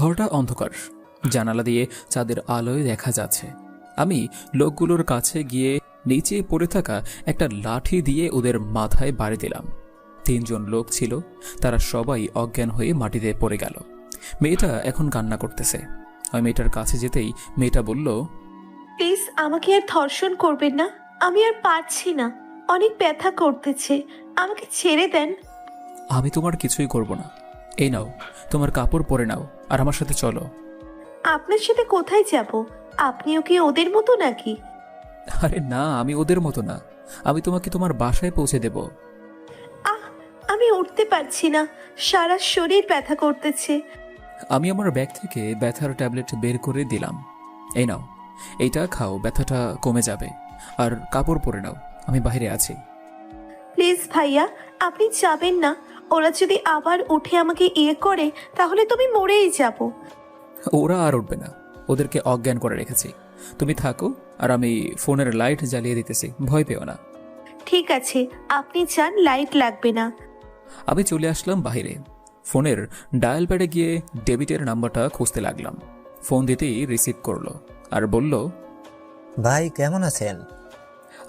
ঘরটা অন্ধকার, জানালা দিয়ে চাঁদের আলোয় দেখা যাচ্ছে। আমি লোকগুলোর কাছে গিয়ে নিচে পড়ে থাকা একটা লাঠি দিয়ে ওদের মাথায় বাড়ি দিলাম। 3 জন লোক ছিল, তারা সবাই অজ্ঞান হয়ে মাটিতে পড়ে গেল। মেয়েটা এখন কান্না করতেছে। আমি মেয়েটার কাছে যেতেই মেয়েটা বলল, প্লিজ আমাকে আর ধর্ষণ করবেন না, আমি আর পারছি না, অনেক ব্যথা করতেছে, আমাকে ছেড়ে দেন। আমি তোমার কিছুই করব না। এই নাও, তোমার কাপড় পরে নাও আর আমার সাথে চলো। আপনার সাথে কোথায় যাব? আপনিও কি ওদের মতো নাকি? আরে না, আমি ওদের মতো না। আমি তোমাকে তোমার বাসায় পৌঁছে দেব। আহ, আমি উঠতে পারছি না, সারা শরীর ব্যথা করতেছে। আমি আমার ব্যাগ থেকে ব্যথার ট্যাবলেট বের করে দিলাম। এই নাও, এইটা খাও, ব্যথাটা কমে যাবে। আর কাপড় পরে নাও, আমি বাইরে আছি। প্লিজ ভাইয়া, আপনি যাবেন না। ওরা যদি আবার উঠে আমাকে করে, তাহলে তুমি মরেই যাব। ওরা আর উঠবে না, ওদেরকে অজ্ঞান করে রেখেছি। তুমি থাকো, আর আমি ফোনের লাইট জ্বালিয়ে দিতেছি, ভয় পেও না। ঠিক আছে, আপনি যান, লাইট লাগবে না। আমি চলে আসলাম বাইরে। ফোনের ডায়াল প্যাডে গিয়ে ডেবিটের নাম্বারটা খুঁজতে লাগলাম। ফোন দিতেই রিসিভ করলো আর বলল, ভাই কেমন আছেন?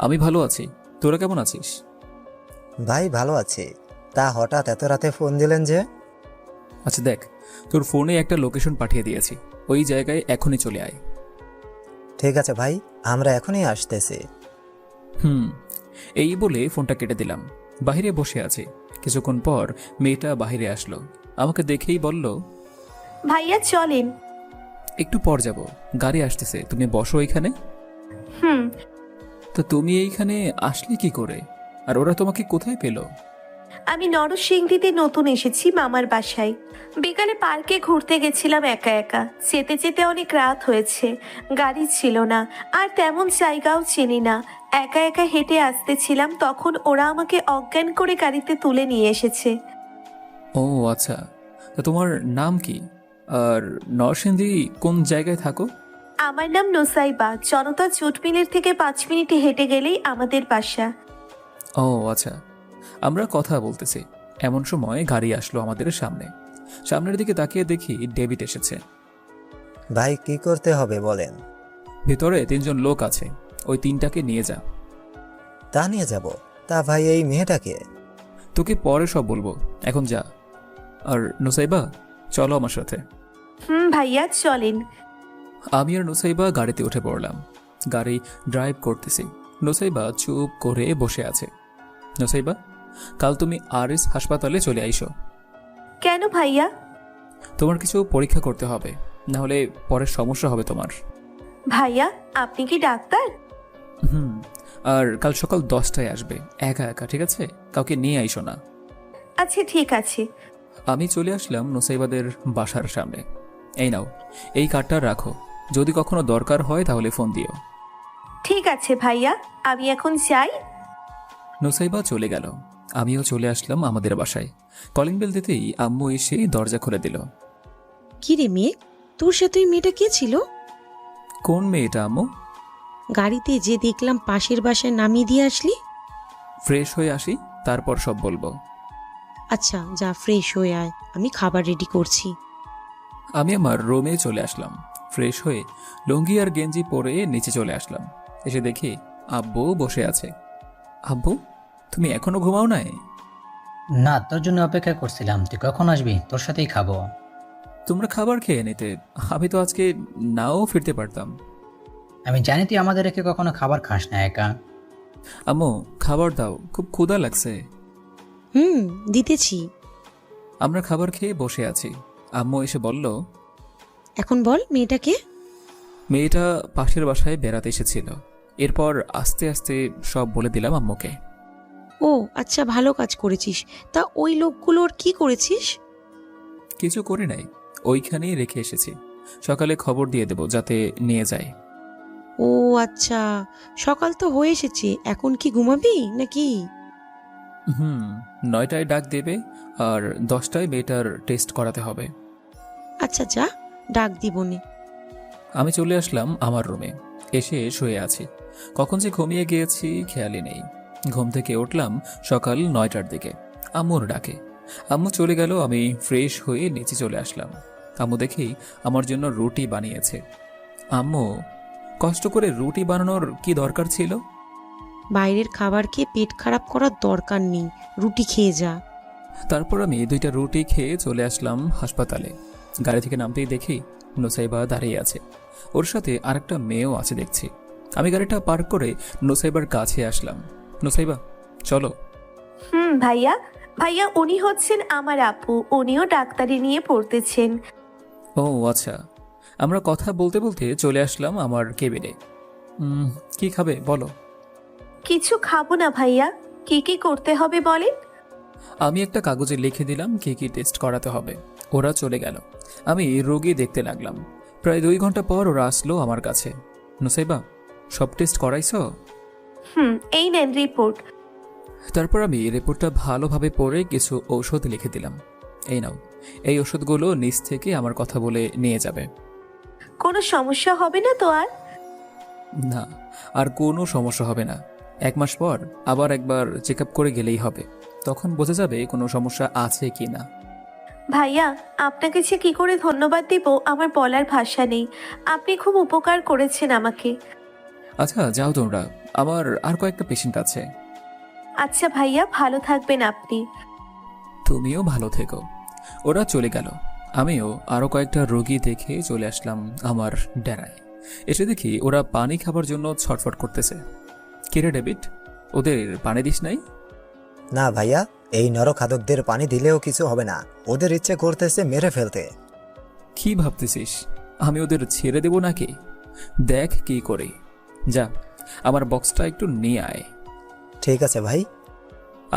আমি ভালো আছি, তোরা কেমন আছিস? ভাই ভালো আছি। তা হঠাৎ এত রাতে ফোন দিলেন যে? আচ্ছা দেখ, তোর ফোনে একটা লোকেশন পাঠিয়ে দিয়েছি, ওই জায়গায় এখনই চলে আয়। ঠিক আছে ভাই, আমরা এখনই আসতেছি। এই বলে ফোনটা কেটে দিলাম। বাইরে বসে আছি। কিছুক্ষণ পর মেয়েটা বাইরে আসলো, আমাকে দেখেই বলল, ভাইয়া চলেন। একটু পর যাব, গাড়ি আসতেছে, তুমি বসো এখানে। হুম। তো তুমি এইখানে আসলে কি করে, আর ওরা তোমাকে কোথায় পেলো? আমি নরসিংদীতে নতুন এসেছি মামার বাসায়। বিকালে পার্কে ঘুরতে গেছিলাম একা একা। যেতে যেতে অনেক রাত হয়েছে, গাড়ি ছিল না, আর তেমন জায়গাও চিনি না। একা একা হেঁটে আসতেছিলাম, তখন ওরা আমাকে অজ্ঞান করে গাড়িতে তুলে নিয়ে এসেছে। ও আচ্ছা, তা তোমার নাম কি, আর নরসিংদী কোন জায়গায় থাকো? আমার নাম নোসাইবা, জনতা জুট মিলের থেকে 5 মিনিট হেঁটে গেলেই আমাদের বাসা। ও আচ্ছা, আমরা কথা বলতেছি, এমন সময় গাড়ি আসলো আমাদের সামনে। সামনের দিকে তাকিয়ে দেখি ডেভিড এসেছে। ভাই কি করতে হবে বলেন? ভিতরে 3 জন লোক আছে, ওই 3টাকে নিয়ে যা। তা নিয়ে যাব। তা ভাই এই মেয়েটাকে? তোকে পরে সব বলবো, এখন যা। আর নুসাইবা, চলো আমার সাথে। ভাইয়া চলেন। আমি আর নুসাইবা গাড়িতে উঠে পড়লাম। গাড়ি ড্রাইভ করতেছি। নুসাইবা চুপ করে বসে আছে। নুসাইবা, কাল তুমি আরএস হাসপাতালে চলে আইসো। কেন ভাইয়া? তোমার কিছু পরীক্ষা করতে হবে, না হলে পরে সমস্যা হবে তোমার। ভাইয়া আপনি কি ডাক্তার? আর কাল সকাল 10টায় আসবে, একা একা, ঠিক আছে? কাউকে নিয়ে আইসো না। আচ্ছা ঠিক আছে। আমি চলে আসলাম নুসাইবাদের বাসার সামনে। এই নাও, এই কার্ডটা রাখো, যদি কখনো দরকার হয় তাহলে ফোন দিও। ঠিক আছে ভাইয়া, আমি এখন যাই। নুসাইবা চলে গেল। আমিও চলে আসলাম আমাদের বাসায়। কলিং বেল দিতেই আম্মু এসে দরজা খুলে দিল। কি রে মেয়ে, তোর সাথে ওই মেয়েটা কে ছিল? কোন মেয়েটা আম্মু? গাড়িতে যে দেখলাম পাশের বাসায় নামিয়ে দিয়ে আসলি। ফ্রেশ হয়ে আসি, তারপর সব বলবো। আচ্ছা যা, ফ্রেশ হয়ে আয়, আমি খাবার রেডি করছি। আমি আমার রুমে চলে আসলাম। ফ্রেশ হয়ে লুঙ্গি আর গেঞ্জি পরে নিচে চলে আসলাম। এসে দেখি আব্বু বসে আছে। আব্বু, তুমি এখনো ঘুমাও নাই? না, তোর জন্য অপেক্ষা করছিলাম, তুই কখন আসবি, তোর সাথেই খাবো। তোমরা খাবার খেয়ে নিতে, আমি তো আজকে নাও ফিরতে পারতাম। আমি জানি তুই আমাদের রেখে কখনো খাবার খাস না একা। আম্মু, খাবার দাও, খুব ক্ষুধা লাগছে। দিতেছি। আমরা খাবার খেয়ে বসে আছি। আম্মু এসে বলল, এখন বল মেয়েটাকে। মেয়েটা পাশের বাসায় বেড়াতে এসেছিল। এরপর আস্তে আস্তে সব বলে দিলাম আম্মুকে। ও আচ্ছা, ভালো কাজ করেছিস। তা ওই লোকগুলোর কি করেছিস? কিছু করি নাই, ওইখানেই রেখে এসেছি। সকালে খবর দিয়ে দেব যাতে নিয়ে যায়। ও আচ্ছা, সকাল তো হয়ে এসেছে, এখন কি ঘুমাবি নাকি? 9টায় ডাক দেবে, আর 10টায় মেয়েটার টেস্ট করাতে হবে। আচ্ছা যা, ডাক দিবনে। আমি চলে আসলাম আমার রুমে। এসে শুয়ে আছি। কখন যে ঘুমিয়ে গিয়েছি খেয়ালই নেই। ঘুম থেকে উঠলাম সকাল 9টার দিকে, আম্মুর ডাকে। আম্মু চলে গেল, আমি ফ্রেশ হয়ে নিচে চলে আসলাম। আম্মু দেখি আমার জন্য রুটি বানিয়েছে। আম্মু, কষ্ট করে রুটি বানানোর কি দরকার ছিল? বাইরের খাবার খেয়ে পেট খারাপ করার দরকার নেই, রুটি খেয়ে যা। তারপর আমি 2টা রুটি খেয়ে চলে আসলাম হাসপাতালে। গাড়ি থেকে নামতেই দেখি নুসাইবা দাঁড়িয়ে আছে, ওর সাথে আরেকটা মেয়েও আছে দেখছি। আমি গাড়িটা পার্ক করে নুসাইবার কাছে আসলাম। নুসাইবা, চলো। ভাইয়া, ভাইয়া উনি হচ্ছেন আমার আপু, উনিও ডাক্তারি নিয়ে পড়তেছেন। ও আচ্ছা। আমরা কথা বলতে বলতে চলে আসলাম আমার কেবিনে। কি খাবে বলো? কিছু খাবো না ভাইয়া, কি কি করতে হবে বলেন? আমি একটা কাগজে লিখে দিলাম কি কি টেস্ট করাতে হবে। ওরা চলে গেল, আমি রোগী দেখতে লাগলাম। প্রায় 2 ঘন্টা পর ওরা আসলো আমার কাছে। নুসাইবা, সব টেস্ট করাইছো? এই নেন রিপোর্ট। তারপর আমি রিপোর্টটা ভালোভাবে পড়ে কিছু ঔষধ লিখে দিলাম। এই নাও, এই ওষুধগুলো নিচ থেকে আমার কথা বলে নিয়ে যাবে। কোনো সমস্যা হবে না তো আর? না, আর কোনো সমস্যা হবে না। 1 মাস পর আবার একবার চেক আপ করে গেলেই হবে, তখন বোঝা যাবে কোনো সমস্যা আছে কি না। ভাইয়া, আপনাকে যে কি করে ধন্যবাদ দিব আমার বলার ভাষা নেই। আপনি খুব উপকার করেছেন আমাকে। আচ্ছা যাও তোমরা, আমার আর কয়েকটা পেশেন্ট আছে। আচ্ছা ভাইয়া, ভালো থাকবেন আপনি। তুমিও ভালো থেকো। ওরা চলে গেল, আমিও আরও কয়েকটা রোগী দেখে চলে আসলাম আমার ডেরায়। এসে দেখি ওরা পানি খাবার জন্য ছটফট করতেছে। কিরে ডেভিড, ওদের পানি দিস নাই? না ভাইয়া, এই নরখাদকদের পানি দিলেও কিছু হবে না, ওদের ইচ্ছে করতেছে মেরে ফেলতে। কি ভাবতেছিস আমি ওদের ছেড়ে দেব নাকি? দেখ কি করি। যা, আমার বক্সটা একটু নিয়ে আয়। ঠিক আছে ভাই।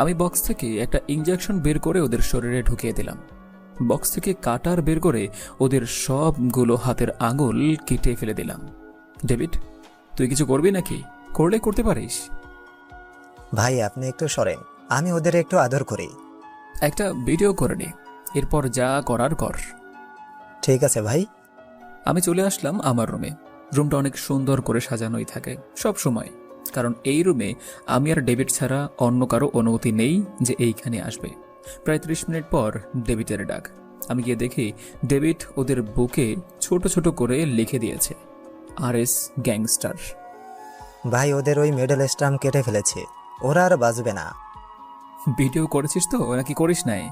আমি বক্স থেকে একটা ইঞ্জেকশন বের করে ওদের শরীরে ঢুকিয়ে দিলাম। বক্স থেকে কাটার বের করে ওদের সবগুলো হাতের আঙুল কেটে ফেলে দিলাম। ডেভিড, তুই কিছু করবি নাকি? করলে করতে পারিস। ভাই আপনি একটু সরেন, আমি ওদের একটু আদর করি। একটা ভিডিও করে নে, এরপর যা করার কর। ঠিক আছে ভাই। আমি চলে আসলাম আমার রুমে। রুমটা অনেক সুন্দর করে সাজানোই থাকে সব সময়, কারণ এই রুমে আমি আর ডেভিড ছাড়া অন্য কারো অনুমতি নেই যে এইখানে আসবে। প্রায় 30 মিনিট পর ডেভিডের ডাক। আমি গিয়ে দেখি ডেভিড ওদের বুকে ছোট ছোট করে লিখে দিয়েছে, RS গ্যাংস্টার। ভাই ওদের ওই মেডেল স্টাম্প কেটে ফেলেছে, ওরা আর বাঁচবে না। ভিডিও করেছিস তো নাকি করিস নাই?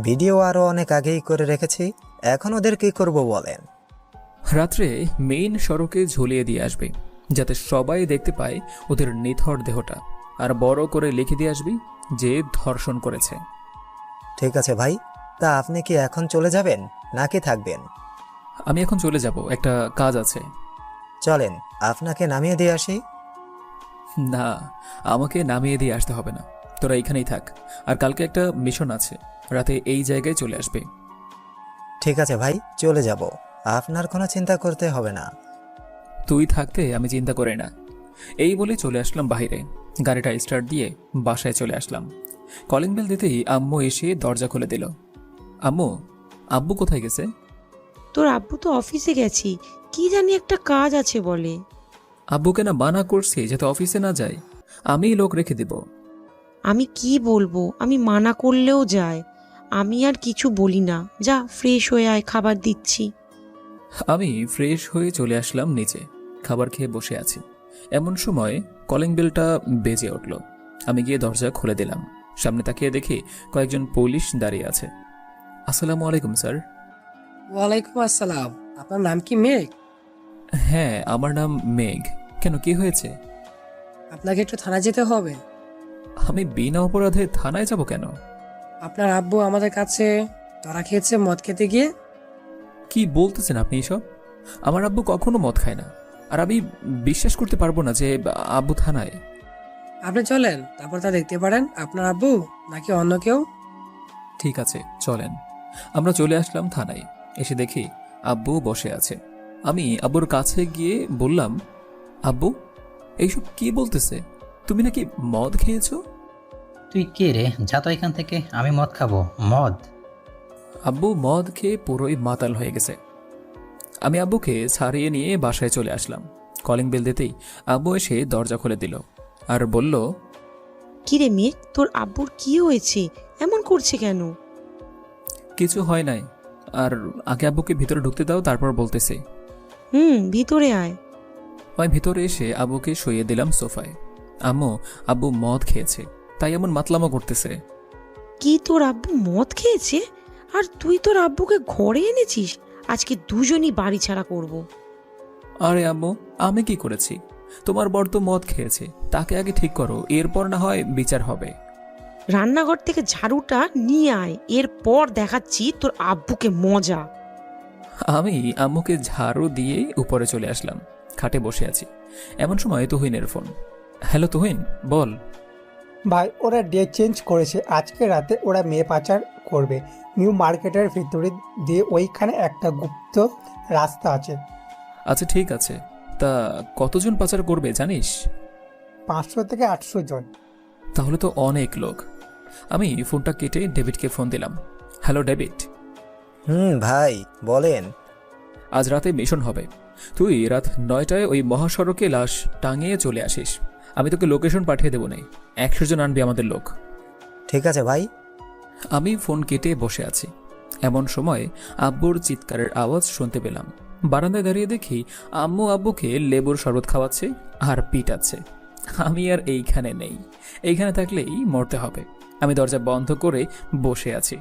ভিডিও আরো অনেক আগেই করে রেখেছি, এখন ওদের কি করব বলেন? রাত্রে মেইন সড়কে ঝুলিয়ে দিয়ে আসবে, যাতে সবাই দেখতে পায় ওদের নিথর দেহটা, আর বড় করে লিখে দিয়ে আসবি যে ধর্ষণ করেছে। ঠিক আছে ভাই, তা আপনি কি এখন চলে যাবেন নাকি থাকবেন? আমি এখন চলে যাব, একটা কাজ আছে। চলেন আপনাকে নামিয়ে দিয়ে আসি। না, আমাকে নামিয়ে দিয়ে আসতে হবে না, তোরা এখানেই থাক। আর কালকে একটা মিশন আছে, রাতে এই জায়গায় চলে আসবে। ঠিক আছে ভাই, চলে যাব, আপনার কোনো চিন্তা করতে হবে না। তুই থাকতে আমি চিন্তা করি না। এই বলে চলে আসলাম বাইরে, গাড়িটা স্টার্ট দিয়ে বাসায় চলে আসলাম। কলিং বেল দিতেই আম্মু এসে দরজা খুলে দিল। আম্মু, আব্বু কোথায় গেছে? তোর আব্বু তো অফিসে গেছি, কি জানি একটা কাজ আছে বলে। আব্বুকে না মানা করছি যাতে অফিসে না যায়, আমিই লোক রেখে দিব। আমি কি বলবো, আমি মানা করলেও যায়। আমি আর কিছু বলি না, যা ফ্রেশ হয়ে আয়, খাবার দিচ্ছি। আমি ফ্রেশ হয়ে চলে আসলাম নিচে, খাবার খেয়ে বসে আছি। এমন সময় কলিং বেলটা বেজে উঠল। আমি গিয়ে দরজা খুলে দিলাম। সামনে তাকিয়ে দেখি কয়েকজন পুলিশ দাঁড়িয়ে আছে। আসসালামু আলাইকুম স্যার। ওয়ালাইকুম আসসালাম। আপনার নাম কি মেঘ? হ্যাঁ, আমার নাম মেঘ। কেন, কি হয়েছে? আপনাকে একটু থানায় যেতে হবে। আমি বিনা অপরাধে থানায় যাব কেন? আপনার আব্বু আমাদের কাছে ধরা খেয়েছে মদ খেতে গিয়ে। কি বলতেছেন আপনি এসব? আমার আব্বু কখনো মদ খায় না, আর আমি বিশ্বাস করতে পারবো না যে আব্বু থানায়। আপনি চলেন, তারপর তা দেখতে পারেন আপনার আব্বু নাকি অন্য কেউ। ঠিক আছে, চলেন। আমরা চলে আসলাম থানায়। এসে দেখি আব্বু বসে আছে। আমি আব্বুর কাছে গিয়ে বললাম, আব্বু এইসব কি বলতেছে? তুমি নাকি মদ খেয়েছো? তুই কে রে? যা তো এখান থেকে, আমি মদ খাবো? মদ? আব্বু মদ খেয়ে পুরোই মাতাল হয়ে গেছে। আমি আব্বুকে ছাড়িয়ে নিয়ে বাসায় চলে আসলাম। কলিং বেল দিতেই আব্বু এসে দরজা খুলে দিল আর বলল, কিরে মেয়ে, তোর আব্বুর কি হয়েছে? এমন করছে কেন? কিছু হয় নাই। আর আগে আব্বুকে ভিতরে ঢুকতে দাও, তারপর বলতেছি। ভিতরে আয়। আমি ভিতরে এসে আব্বুকে শুইয়ে দিলাম সোফায়। আব্বু মদ খেয়েছে, তাই এমন মাতলামো করতেছে। কি তোর আব্বু মদ খেয়েছে? আর তুই তোর আব্বুকে ঘরে এনেছিস? আজকে দুজনই বাড়ি ছাড়া করব। আরে আম্মু, আমি কি করেছি? তোমার বর তো মদ খেয়েছে, তাকে আগে ঠিক করো, এরপর না হয় বিচার হবে। রান্নাঘর থেকে ঝাড়ুটা নিয়ে আয়, এরপর দেখাচ্ছি তোর আব্বুকে মজা। আমি আম্মুকে ঝাড়ু দিয়ে উপরে চলে আসলাম। খাটে বসে আছি, এমন সময় তুহিনের ফোন। হ্যালো তুহিন, বল। ভাই, ওরা ডেট চেঞ্জ করেছে। আজকে রাতে ওরা মেয়ে পাচার করবে। নিউ মার্কেটের ভিতরে দিয়ে ওইখানে একটা গুপ্ত রাস্তা আছে। আচ্ছা ঠিক আছে, তা কতজন পাচার করবে জানিস? 500 থেকে 800 জন। তাহলে তো অনেক লোক। আমি ফোনটা কেটে ডেভিডকে ফোন দিলাম। Hello David. ভাই বলেন। আজ রাতে মিশন হবে। তুই রাত 9টায় ওই মহাসড়কে লাশ টাঙিয়ে চলে আসিস। আমি তোকে লোকেশন পাঠিয়ে দেবো। নাই 100 জন আনবি আমাদের লোক। ঠিক আছে ভাই। আমি ফোন কেটে বসে আছি। এমন সময় আব্বুর চিৎকারের আওয়াজ শুনতে পেলাম। বারান্দায় দাঁড়িয়ে দেখি আম্মু আব্বুকে লেবুর শরবত খাওয়াচ্ছে আর পিটাচ্ছে। আমি আর এইখানে নেই, এইখানে থাকলেই মরতে হবে। আমি দরজা বন্ধ করে বসে আছি।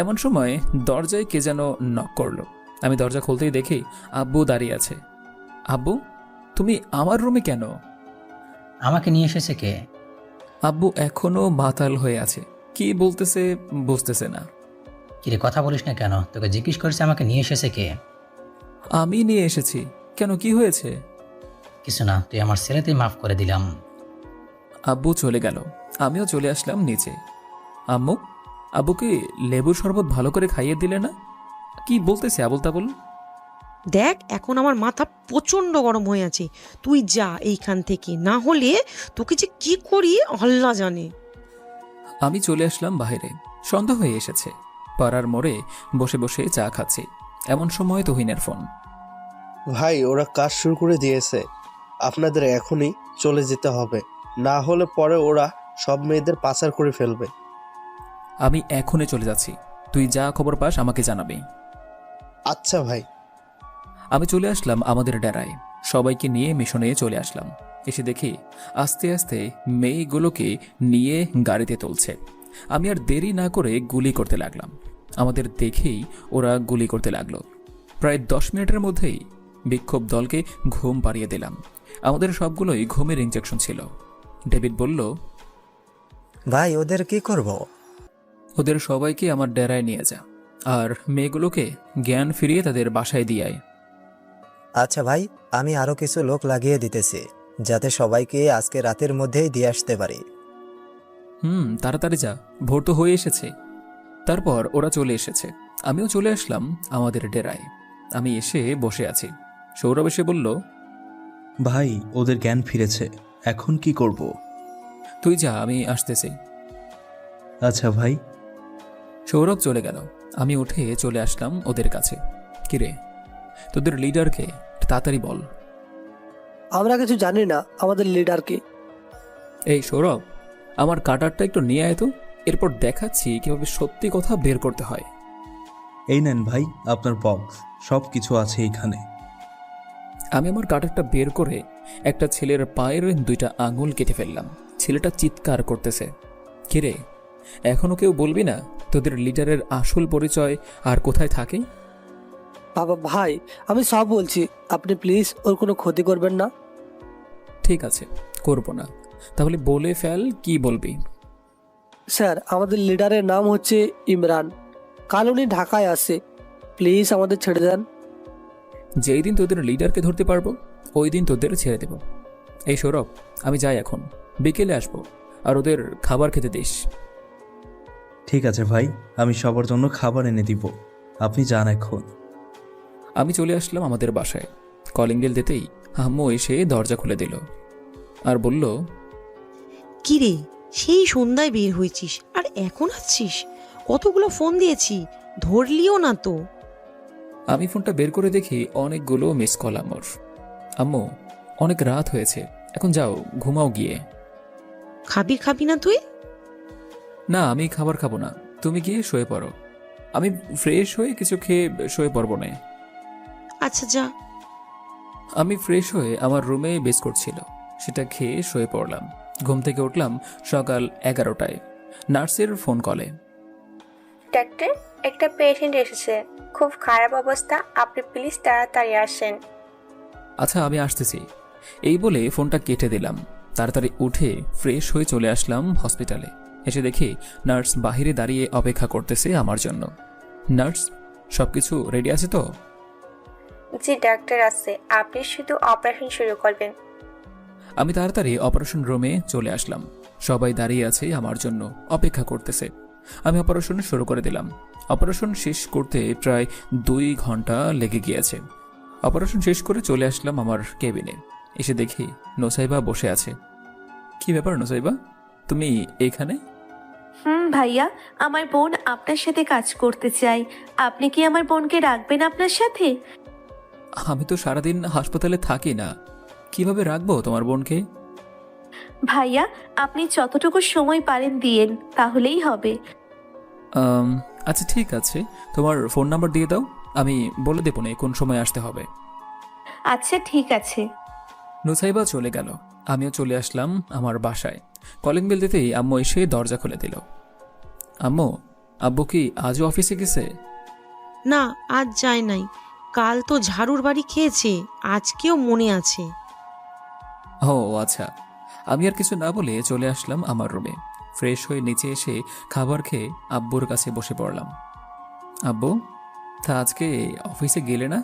এমন সময় দরজায় কে যেন নক করলো। আমি দরজা খুলতেই দেখি আব্বু দাঁড়িয়ে আছে। আব্বু, তুমি আমার রুমে কেন? আমাকে নিয়ে এসেছে কে? আব্বু এখনো মাতাল হয়ে আছে, কি বলতেছে বুঝতেছে না। কিরে, কথা বলিস না কেন? তোকে জিজ্ঞেস করেছে আমাকে নিয়ে এসেছে কে। আমি নিয়ে এসেছি। কেন, কি হয়েছে? কিছু না, তুই আমার ছেলেতেই মাফ করে দিলাম। আব্বু চলে গেল, আমিও চলে আসলাম নিচে। আম্মু, আব্বুকে লেবুর শরবত ভালো করে খাইয়ে দিলে না? কি বলতেছে আবুল তাবুল? দেখ, এখন আমার মাথা প্রচন্ড গরম হয়ে আছে। তুই যা এইখান থেকে, না হলে তোকে যে কি করি আল্লাহ জানে। আমি চলে আসলাম বাইরে। সন্ধ্যা হয়ে এসেছে। পাড়ার মোড়ে বসে বসে চা খাচ্ছি। এমন সময় তুহিনের ফোন। ভাই, ওরা কাজ শুরু করে দিয়েছে। আপনাদের এখনই চলে যেতে হবে, না হলে পরে ওরা সব মেয়েদের পাচার করে ফেলবে। আমি এখনই চলে যাচ্ছি, তুই যা খবর পাস আমাকে জানাবি। আচ্ছা ভাই। আমি চলে আসলাম আমাদের ডেরায়। সবাইকে নিয়ে মিশনে চলে আসলাম। এসে দেখি আস্তে আস্তে মেয়েগুলোকে নিয়ে গাড়িতে তুলছে। আমি আর দেরি না করে গুলি করতে লাগলাম। আমাদের দেখেই ওরা গুলি করতে লাগলো। প্রায় 10 মিনিটের মধ্যেই বিক্ষোভ দলকে ঘুম পাড়িয়ে দিলাম। আমাদের সবগুলোই ঘুমের ইঞ্জেকশন ছিল। ডেভিড বলল, ভাই ওদের কি করব? ওদের সবাইকে আমার ডেরায় নিয়ে যা, আর মেয়েগুলোকে জ্ঞান ফিরিয়ে তাদের বাসায় দিয়ে আয়। আচ্ছা ভাই, আমি আরো কিছু লোক লাগিয়ে দিতেছি, যাতে সবাইকে আজকে রাতের মধ্যেই দিয়ে আসতে পারি। তাড়াতাড়ি যা, ভোর তো হয়ে এসেছে। তারপর ওরা চলে এসেছে। আমিও চলে আসলাম আমাদের ডেরায়। আমি এসে বসে আছি। সৌরভ এসে বলল, ভাই ওদের জ্ঞান ফিরেছে, এখন কি করব? তুই যা, আমি আসতেছি। আচ্ছা ভাই। সৌরভ চলে গেল। আমি উঠে চলে আসলাম ওদের কাছে। কিরে, তোদের লিডারকে তাড়াতাড়ি বল। আমরা কিছু জানি না আমাদের লিডারকে। এই সৌরভ, আমার কাটারটা একটু নিয়ে আয় তো, এরপর দেখাচ্ছি কিভাবে সত্যি কথা বের করতে হয়। এই নেন ভাই আপনার বক্স, সব কিছু আছে এইখানে। আমি আমার কাটারটা বের করে একটা ছেলের পায়ের 2টা আঙুল কেটে ফেললাম। ছেলেটা চিৎকার করতেছে। কিরে, এখনো কেউ বলবি না তোদের লিডারের আসল পরিচয় আর কোথায় থাকে? বাবা ভাই, আমি সব বলছি, আপনি প্লিজ ওর কোনো ক্ষতি করবেন না। ঠিক আছে, করব না। তাহলে বলে ফেল, কি বলবি? স্যার, আমাদের লিডারের নাম হচ্ছে ইমরান। কাল উনি ঢাকায় আসে, প্লিজ আমাদের ছেড়ে দেন। যেই দিন তোদের লিডারকে ধরতে পারবো ওই দিন তোদের ছেড়ে দেব। এই সৌরভ, আমি যাই এখন, বিকেলে আসবো, আর ওদের খাবার খেতে দিস। ঠিক আছে ভাই, আমি সবার জন্য খাবার এনে দিব, আপনি যান এখন। আমি চলে আসলাম আমাদের বাসায়। কলিং বেল দিতেই আম্মু এসে দরজা খুলে দিল আর বলল, কিরে, সেই সন্ধ্যায় বের হয়েছিস আর এখন আসছিস? কতগুলো ফোন দিয়েছি, ধরলিও না তো। আমি ফোনটা বের করে দেখি অনেকগুলো মিস কল আমার। আম্মু, অনেক রাত হয়েছে, এখন যাও ঘুমাও গিয়ে। খাবি না তুই? না, আমি খাবার খাবো না, তুমি গিয়ে শুয়ে পড়ো। আমি ফ্রেশ হয়ে কিছু খেয়ে শুয়ে পড়বো না। আচ্ছা যা। আমি ফ্রেশ হয়ে আমার রুমে বিস্কুট ছিল, সেটা খেয়ে শুয়ে পড়লাম। ঘুম থেকে উঠলাম সকাল 11টায়, নার্সের ফোন কলে। ডাক্তার, একটা পেশেন্ট এসেছে, খুব খারাপ অবস্থা, আপনি প্লিজ তাড়াতাড়ি আসেন। আচ্ছা, আমি আসতেছি, এই বলে ফোনটা কেটে দিলাম। তাড়াতাড়ি উঠে ফ্রেশ হয়ে চলে আসলাম হসপিটালে। এসে দেখি নার্স বাহিরে দাঁড়িয়ে অপেক্ষা করতেছে আমার জন্য। নার্স, সবকিছু রেডি আছে তো? জি ডাক্তার আছে, আপনি শুধু অপারেশন শুরু করবেন। আমি তাড়াতাড়ি অপারেশন রুমে চলে আসলাম। সবাই দাঁড়িয়ে আছে আমার জন্য, অপেক্ষা করতেছে। আমি অপারেশন শুরু করে দিলাম। অপারেশন শেষ করতে প্রায় 2 ঘন্টা লেগে গিয়েছে। অপারেশন শেষ করে চলে আসলাম আমার কেবিনে। এসে দেখি নোসাইবা বসে আছে। কি ব্যাপার নোসাইবা, তুমি এইখানে? ভাইয়া, আমার বোন আপনার সাথে কাজ করতে চাই। আপনি কি আমার বোনকে রাখবেন আপনার সাথে? আমি তো সারাদিন হাসপাতালে থাকি না, কিভাবে রাখবো তোমার বোনকে? ভাইয়া, আপনি যতটুকু সময় পারেন দিয়েন, তাহলেই হবে। আচ্ছা ঠিক আছে, তোমার ফোন নাম্বার দিয়ে দাও, আমি বলে দেবো না কোন সময় আসতে হবে। আচ্ছা ঠিক আছে। নুসাইবা চলে গেল। আমিও চলে আসলাম আমার বাসায়। কলিং বেল দিতেই আম্মু এসে দরজা খুলে দিল। আম্মু, আব্বু কি আজও অফিসে গেছে? না, আজ যায় নাই। কাল তো ঝাড়ুর বাড়ি খেয়েছে, আজকেও মনে আছে। ও আচ্ছা। আমি আর কিছু না বলে চলে আসলাম আমার রুমে। ফ্রেশ হয়ে নিচে এসে খাবার খেয়ে আব্বুর কাছে বসে পড়লাম। আব্বু, তা আজকে অফিসে গেলে না?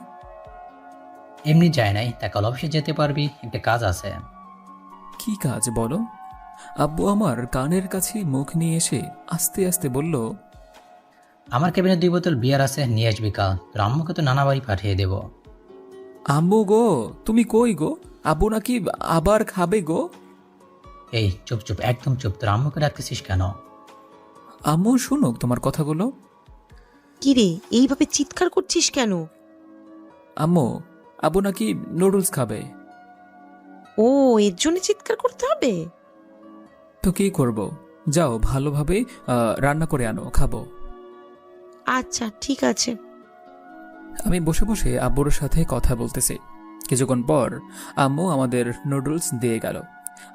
এমনি যায় নাই, তা কাল অফিসে যেতে পারবি, একটা কাজ আছে। কি কাজ বলো? আব্বু আমার কানের কাছে মুখ নিয়ে এসে আস্তে আস্তে বলল, আমার কেবিনে 2 বোতল বিয়ার আছে, নিয়ে আসবি কাল। তোর আম্মুকে তো নানা বাড়ি পাঠিয়ে দেবো। আম্মু গো, তুমি কই গো? আব্বু নাকি আবার খাবে গো? এই চুপ চুপ, একদম চুপ, তোর আম্মুকে রাখতেছিস কেন? আম্মু শুনুক তোমার কথাগুলো। কিরে, এইভাবে চিৎকার করছিস কেন? আম্মু, আব্বু নাকি নুডলস খাবে। ও, এর জন্য চিৎকার করতে হবে? তো কি করব, যাও ভালোভাবে রান্না করে আনো, খাবো। আচ্ছা ঠিক আছে। আমি বসে বসে আব্বুর সাথে কথা বলতেছি। কিছুক্ষণ পর আম্মু আমাদের নুডলস দিয়ে গেল।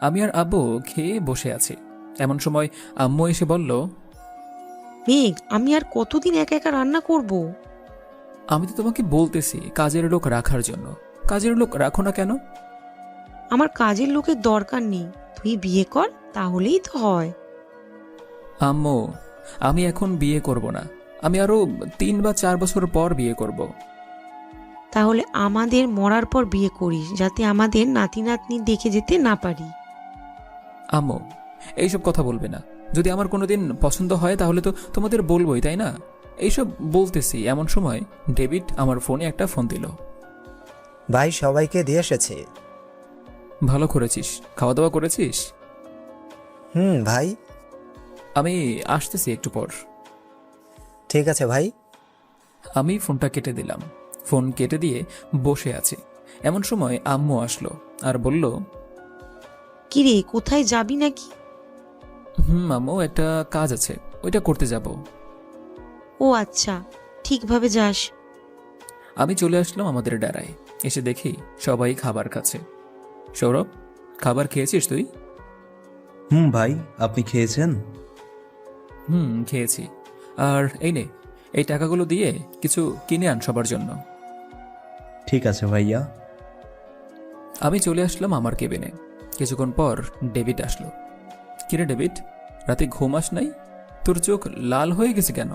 আমি আর আব্বু খেয়ে বসে আছি। এমন সময় আম্মু এসে বলল, মেঘ, আমি আর কতদিন একা একা রান্না করব? আমি তো তোমাকে বলতেছি কাজের লোক রাখার জন্য, কাজের লোক রাখো না কেন? আমার কাজের লোকের দরকার নেই, তুই বিয়ে কর, তাহলেই তো হয়। আম্মু, আমি এখন বিয়ে করব না, আমি আরো 3 বা 4 বছর পর বিয়ে করব। তাহলে আমাদের মরার পর বিয়ে করিস, যাতে আমাদের নাতি নাতনি দেখে যেতে না পারি। আম্মু, এইসব কথা বলবে না। যদি আমার কোনোদিন পছন্দ হয় তাহলে তো তোমাদের বলবোই, তাই না? এইসব বলতেছি এমন সময় ডেভিড আমার ফোনে একটা ফোন দিল। ভাই, সবাইকে দিয়ে এসেছি। ভালো করেছিস, খাওয়া দাওয়া করেছিস? ভাই। আমি আসতেছি একটু পর। ঠিক আছে ভাই। আমি ফোনটা কেটে দিলাম। ফোন কেটে দিয়ে বসে আছি। এমন সময় আম্মু আসলো আর বলল, কিরে, কোথায় যাবি নাকি? আম্মু, একটা কাজ আছে, ওইটা করতে যাব। ও আচ্ছা, ঠিকভাবে যাস। আমি চলে আসলাম আমাদের ডেরায়। এসে দেখি সবাই খাবার খাচ্ছে। সৌরভ, খাবার খেয়েছিস তুই? ভাই, আপনি খেয়েছেন? খেয়েছি। আর এই নে, এই টাকাগুলো দিয়ে কিছু কিনে আন সবার জন্য। ঠিক আছে ভাইয়া। আমি চলে আসলাম আমার কেবিনে। কিছুক্ষণ পর ডেভিড আসলো। কিরে ডেভিড, রাতে ঘুমাস নাই? তোর চোখ লাল হয়ে গেছে কেন?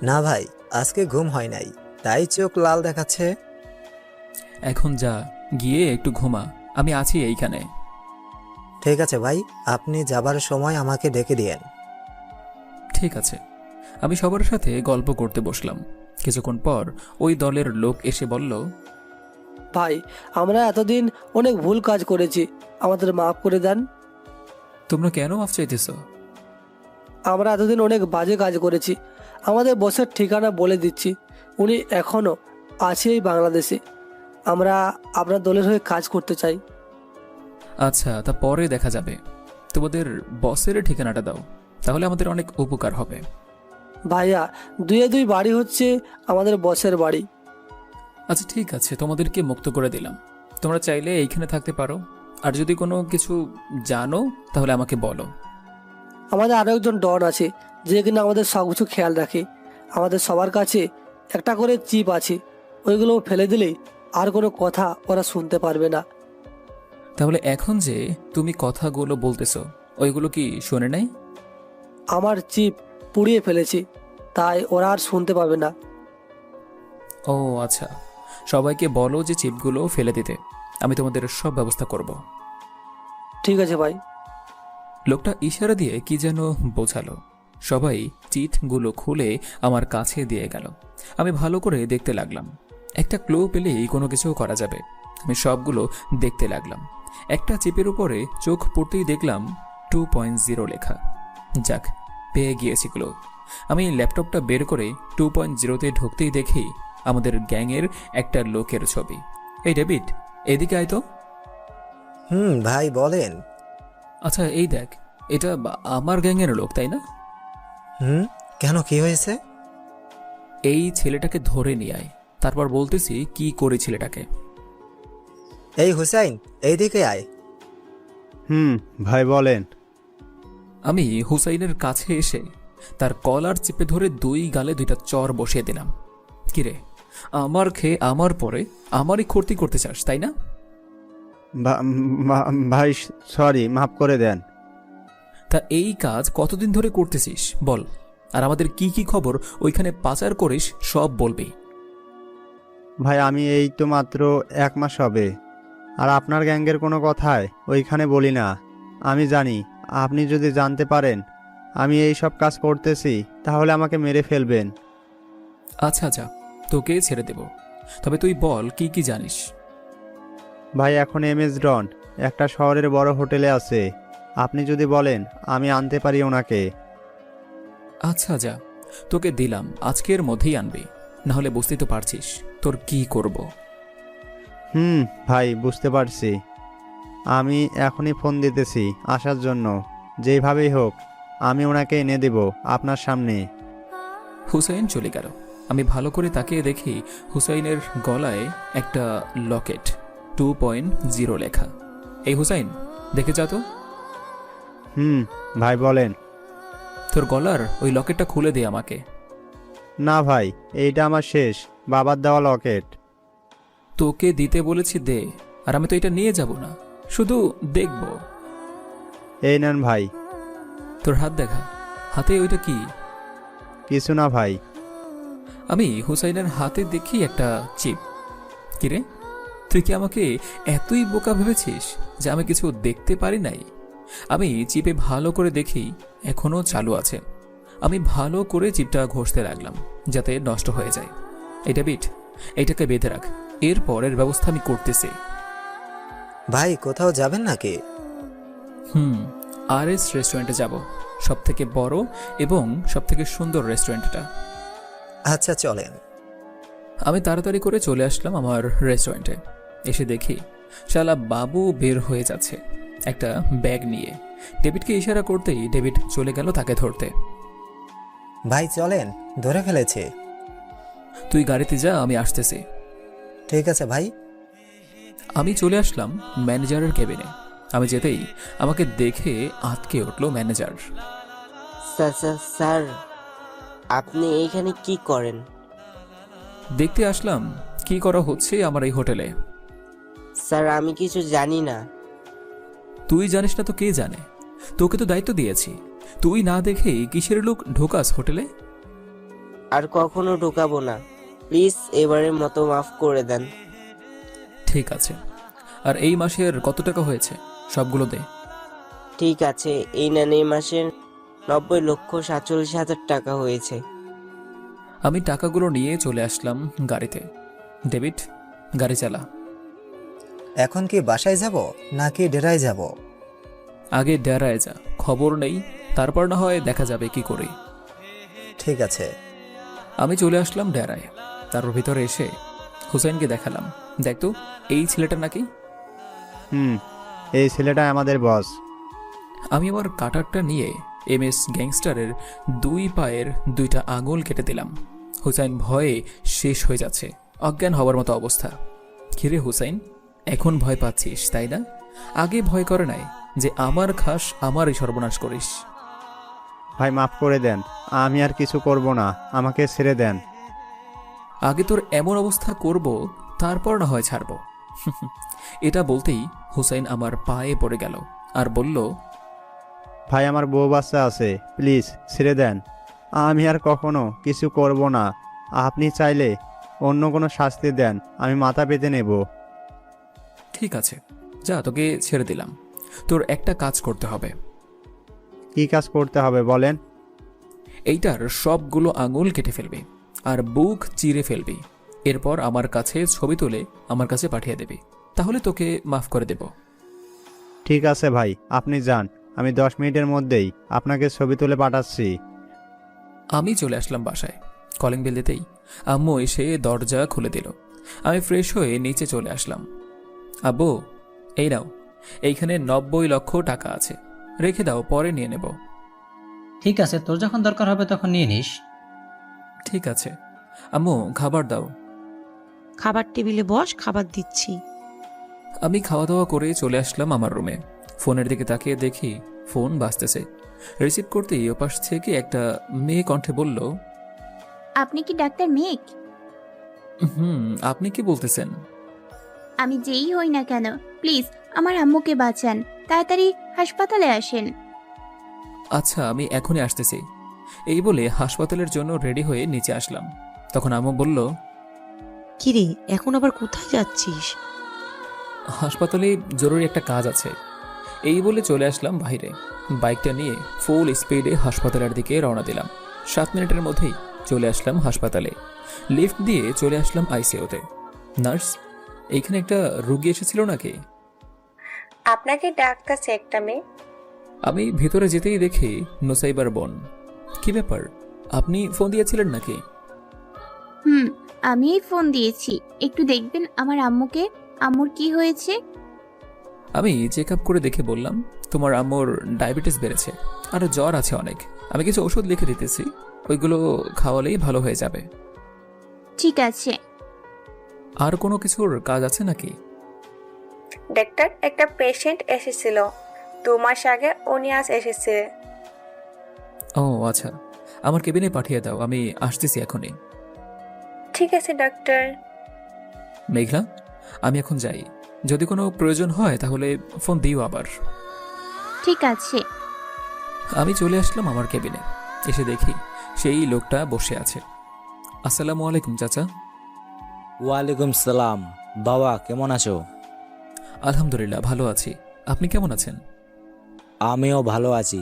না ভাই, আজকে ঘুম হয় নাই, তাই চোখ লাল দেখাচ্ছে। এখন যা, গিয়ে একটু ঘুমা, আমি আছি এইখানে। ঠিক আছে ভাই, আপনি যাবার সময় আমাকে ডেকে দিয়েন। ঠিক আছে। আমি সবার সাথে গল্প করতে বসলাম। কিছুক্ষণ পর ওই দলের লোক এসে বলল, ভাই, আমরা এতদিন অনেক ভুল কাজ করেছি, আমাদের মাফ করে দেন। তোমরা কেন মাফ চাইতেছ? আমরা এতদিন অনেক বাজে কাজ করেছি। আমাদের বসের ঠিকানা বলে দিচ্ছি, উনি এখনও আছে এই বাংলাদেশে। আমরা আপনার দলের হয়ে কাজ করতে চাই। আচ্ছা, তা পরে দেখা যাবে। তোমাদের বসের ঠিকানাটা দাও, তাহলে আমাদের অনেক উপকার হবে। ভাইয়া, 2-2 বাড়ি হচ্ছে আমাদের বসের বাড়ি। আচ্ছা ঠিক আছে, তোমাদেরকে মুক্ত করে দিলাম। তোমরা চাইলে এইখানে থাকতে পারো, আর যদি কোনো কিছু জানো তাহলে আমাকে বলো। আমাদের আরও একজন ডন আছে যে কিনা আমাদের সব কিছু খেয়াল রাখে। আমাদের সবার কাছে একটা করে চিপ আছে, ওইগুলো ফেলে দিলেই আর কোনো কথা ওরা শুনতে পারবে না। তাহলে এখন যে তুমি কথাগুলো বলতেছো ওইগুলো কি শুনে নাই? আমার চিপ পুড়িয়ে ফেলেছি, তাই ওরা আর শুনতে পাবে না। ও আচ্ছা, সবাইকে বলো যে চিপগুলো ফেলে দিতে, আমি তোমাদের সব ব্যবস্থা করব। ঠিক আছে ভাই। লোকটা ইশারা দিয়ে কি যেন বোঝালো। সবাই চিটগুলো খুলে আমার কাছে দিয়ে গেল। আমি ভালো করে দেখতে লাগলাম, একটা ক্লু পেলেই কোনো কিছু করা যাবে। আমি সবগুলো দেখতে লাগলাম। একটা চিপের উপরে চোখ পড়তেই দেখলাম 2.0 লেখা। যাক, পেয়ে গিয়েছি ক্লু। আমি ল্যাপটপটা বের করে 2.0-তে ঢুকতেই দেখি আমাদের গ্যাংয়ের একটা লোকের ছবি। এই ডেভিড, এদিকে আয় তো। ভাই বলেন। আচ্ছা এই দেখ, এটা আমার গ্যাংয়ের লোক, তাই না? কেন, কি হয়েছে? এই ছেলেটাকে ধরে নিয়ে আয়, তারপর বলতেছি কি করে ছেলেটাকে। এই হুসাইন, এইদিকে আয়। ভাই বলেন। আমি হুসাইনের কাছে এসে তার কলার চেপে ধরে 2 গালে 2টা চর বসিয়ে দিলাম। কিরে, আমার খেয়ে আমার পরে আমারই ক্ষতি করতে চাস, তাই না? ভাই সরি, মাফ করে দেন। তা এই কাজ কতদিন ধরে করতেছিস বল, আর আমাদের কি কি খবর ওইখানে পাচার করিস সব বলবি। ভাই আমি এই তো মাত্র 1 মাস হবে, আর আপনার গ্যাংয়ের কোনো কথাই ওইখানে বলি না। আমি জানি আপনি যদি জানতে পারেন আমি এই সব কাজ করতেছি তাহলে আমাকে মেরে ফেলবেন। আচ্ছা আচ্ছা, তোকে ছেড়ে দেব, তবে তুই বল কি কি জানিস। ভাই এখন MS ডন একটা শহরের বড় হোটেলে আছে, আপনি যদি বলেন আমি আনতে পারি ওনাকে। আচ্ছা যা, তোকে দিলাম, আজকের মধ্যেই আনবি, নাহলে বুঝতেই তো পারছিস তোর কি করব। ভাই বুঝতে পারছি, আমি এখনই ফোন দিতেছি আসার জন্য। যেইভাবেই হোক আমি ওনাকে এনে দেব আপনার সামনে। হুসাইন চলে গেল। আমি ভালো করে তাকিয়ে দেখি হুসাইনের গলায় একটা লকেট 2.0 লেখা। এই হুসাইন, দেখে যা তো। ভাই বলেন। তোর গলার ওই লকেটটা খুলে দে আমাকে। না ভাই, এইটা আমার শেষ বাবার দেওয়া লকেট। তোকে দিতে বলেছি দে, আর আমি তো এটা নিয়ে যাব না, শুধু দেখব। এই নেন ভাই। তোর হাত দেখা, হাতে ওইটা কি? কিছু না ভাই। আমি হুসাইনের হাতে দেখি একটা চিপ। কিরে, তুই কি আমাকে এতই বোকা ভেবেছিস যে আমি কিছু দেখতে পারি নাই? আমি চিপে ভালো করে দেখি এখনো চালু আছে। আমি ভালো করে চিপটা ঘষতে লাগলাম যাতে নষ্ট হয়ে যায়। এটা বিট, এইটাকে বেঁধে রাখ, এর পরের ব্যবস্থা আমি করতেছি। ভাই কোথাও যাবেন নাকি? RS রেস্টুরেন্টে যাব, সব থেকে বড় এবং সব থেকে সুন্দর রেস্টুরেন্টটা। আচ্ছা চলেন। আমি তাড়াতাড়ি করে চলে আসলাম আমার রেস্টুরেন্টে। এসে দেখি শালা বাবু বের হয়ে যাচ্ছে একটা ব্যাগ নিয়ে। ডেভিডকে ইশারা করতেই ডেভিড চলে গেল তাকে ধরতে। ভাই চলেন, ধরে ফেলেছে। তুই গাড়িতে যা, আমি আসতেছি। ঠিক আছে ভাই। আমি চলে আসলাম ম্যানেজারের কেবিনে। আমি যেতেই আমাকে দেখে আটকে উঠল ম্যানেজার। স্যার, আপনি এইখানে কি করেন? দেখতে আসলাম কি করা হচ্ছে আমার এই হোটেলে। স্যার আমি কিছু জানি না। তুই জানিস না তো কে জানে? তোকে তো দায়িত্ব দিয়েছি, তুই না দেখেই কিসের লোক ঢোকাস হোটেলে? আর কখনো ঢোকাবো না, প্লিজ এবারের মতো মাফ করে দেন। ঠিক আছে, আর এই মাসের কত টাকা হয়েছে সবগুলো দে। ঠিক আছে, এই নেন, এই মাসের 90,47,000 টাকা হয়েছে। আমি টাকাগুলো নিয়ে চলে আসলাম গাড়িতে। ডেভিড, গাড়ি চালা। এখন কি বাসায় যাব নাকি ডেরায় যাব? আগে ডেরায় যা, খবর নেই, তারপর না হয় দেখা যাবে কি করি। ঠিক আছে। আমি চলে আসলাম ডেরায়। তারপর ভিতরে এসে হুসাইনকে দেখালাম, দেখতো এই ছেলেটা নাকি। এই ছেলেটা আমাদের বস। আমি আমার কাটারটা নিয়ে MS গ্যাংস্টারের 2 পায়ের 2টা আঙুল কেটে দিলাম। হুসাইন ভয়ে শেষ হয়ে যাচ্ছে, অজ্ঞান হওয়ার মতো অবস্থা। কিরে হুসাইন, এখন ভয় পাচ্ছিস তাই না? আগে ভয় করে নাই যে আমার খাস, আমারই সর্বনাশ করিস। ভাই মাফ করে দেন, আমি আর কিছু করব না, আমাকে ছেড়ে দেন। আগে তোর এমন অবস্থা করব, তারপর না হয় ছাড়ব। এটা বলতেই হুসাইন আমার পায়ে পড়ে গেল আর বলল, ভাই আমার বউ বাচ্চা আছে, প্লিজ ছেড়ে দেন, আমি আর কখনো কিছু করব না। আপনি চাইলে অন্য কোনো শাস্তি দেন, আমি মাথা পেতে নেব। ঠিক আছে, যা, তোকে ছেড়ে দিলাম। তোর একটা কাজ করতে হবে। কি কাজ করতে হবে বলেন? এইটার সবগুলো আঙুল কেটে ফেলবি আর বুক চিরে ফেলবি। এরপর আমার কাছে ছবি তুলে আমার কাছে পাঠিয়ে দেবি, তাহলে তোকে মাফ করে দেব। ঠিক আছে ভাই, আপনি যান, আমি 10 মিনিটের মধ্যেই আপনাকে ছবি তুলে পাঠাচ্ছি। আমি চলে আসলাম বাসায়। কলিং বেল দিতেই আম্মু এসে দরজা খুলে দিল। আমি ফ্রেশ হয়ে নিচে চলে আসলাম। আব্বু, এই নাও, এইখানে 90 লক্ষ টাকা আছে, রেখে দাও, পরে নিয়ে নেব। ঠিক আছে, তোর যখন দরকার হবে তখন নিয়ে নিস। ঠিক আছে। আম্মু, খাবার দাও। খাবার টেবিলে বস, খাবার দিচ্ছি। আমি খাওয়া দাওয়া করে চলে আসলাম আমার রুমে। ফোনের দিকে তাকিয়ে দেখি ফোন বাজতেছে। রিসিভ করতেই ওপাশ থেকে একটা মেয়ে কণ্ঠে বলল, আপনি কি ডাক্তার মেঘ? আপনি কি বলতেছেন? আমি যেই হই না কেন, প্লিজ আমার আম্মুকে বাঁচান, তাড়াতাড়ি হাসপাতালে আসেন। আচ্ছা, আমি এখনই আসতেছি। এই বলে হাসপাতালের জন্য রেডি হয়ে নিচে আসলাম। তখন আম্মু বলল, কিরে, এখন আবার কোথায় যাচ্ছিস? হাসপাতালে জরুরি একটা কাজ আছে। এই বলে চলে আসলাম বাইরে। বাইকটা নিয়ে ফুল স্পিডে হাসপাতালের দিকে রওনা দিলাম। 7 মিনিটের মধ্যেই চলে আসলাম হাসপাতালে। লিফট দিয়ে চলে আসলাম আইসিইউতে। নার্স, এইখানে একটা রোগী এসেছিল নাকি? আপনাকে ডাকতেছে একটা মেয়ে। আমি ভিতরে যেতেই দেখি নুসাইবার বোন। কি ব্যাপার, আপনি ফোন দিয়েছিলেন নাকি? আমিই ফোন দিয়েছি, একটু দেখবেন আমার আম্মুকে, আম্মুর কি হয়েছে। আমি চেক আপ করে দেখে বললাম, তোমার আম্মুর ডায়াবেটিস বেড়েছে আর জ্বর আছে অনেক। আমি কিছু ওষুধ লিখে দিতেছি, ওইগুলো খাওয়ালেই ভালো হয়ে যাবে। ঠিক আছে। আর কোনো কিছুর কাজ আছে নাকি? ডাক্তার, একটা পেশেন্ট এসেছিল 2 মাস আগে, উনি আজ এসেছে। ও আচ্ছা, আমার কেবিনে পাঠিয়ে দাও, আমি আসতেছি এখনই। ঠিক আছে ডাক্তার। মেঘলা, আমি এখন যাই, যদি কোনো প্রয়োজন হয় তাহলে ফোন দিও আবার। ঠিক আছে। আমি চলে আসলাম আমার কেবিনে। এসে দেখি সেই লোকটা বসে আছে। আসসালামু আলাইকুম চাচা। ওয়ালাইকুম সালাম। বাবা, কেমন আছো? আলহামদুলিল্লাহ, ভালো আছি। আপনি কেমন আছেন? আমিও ভালো আছি।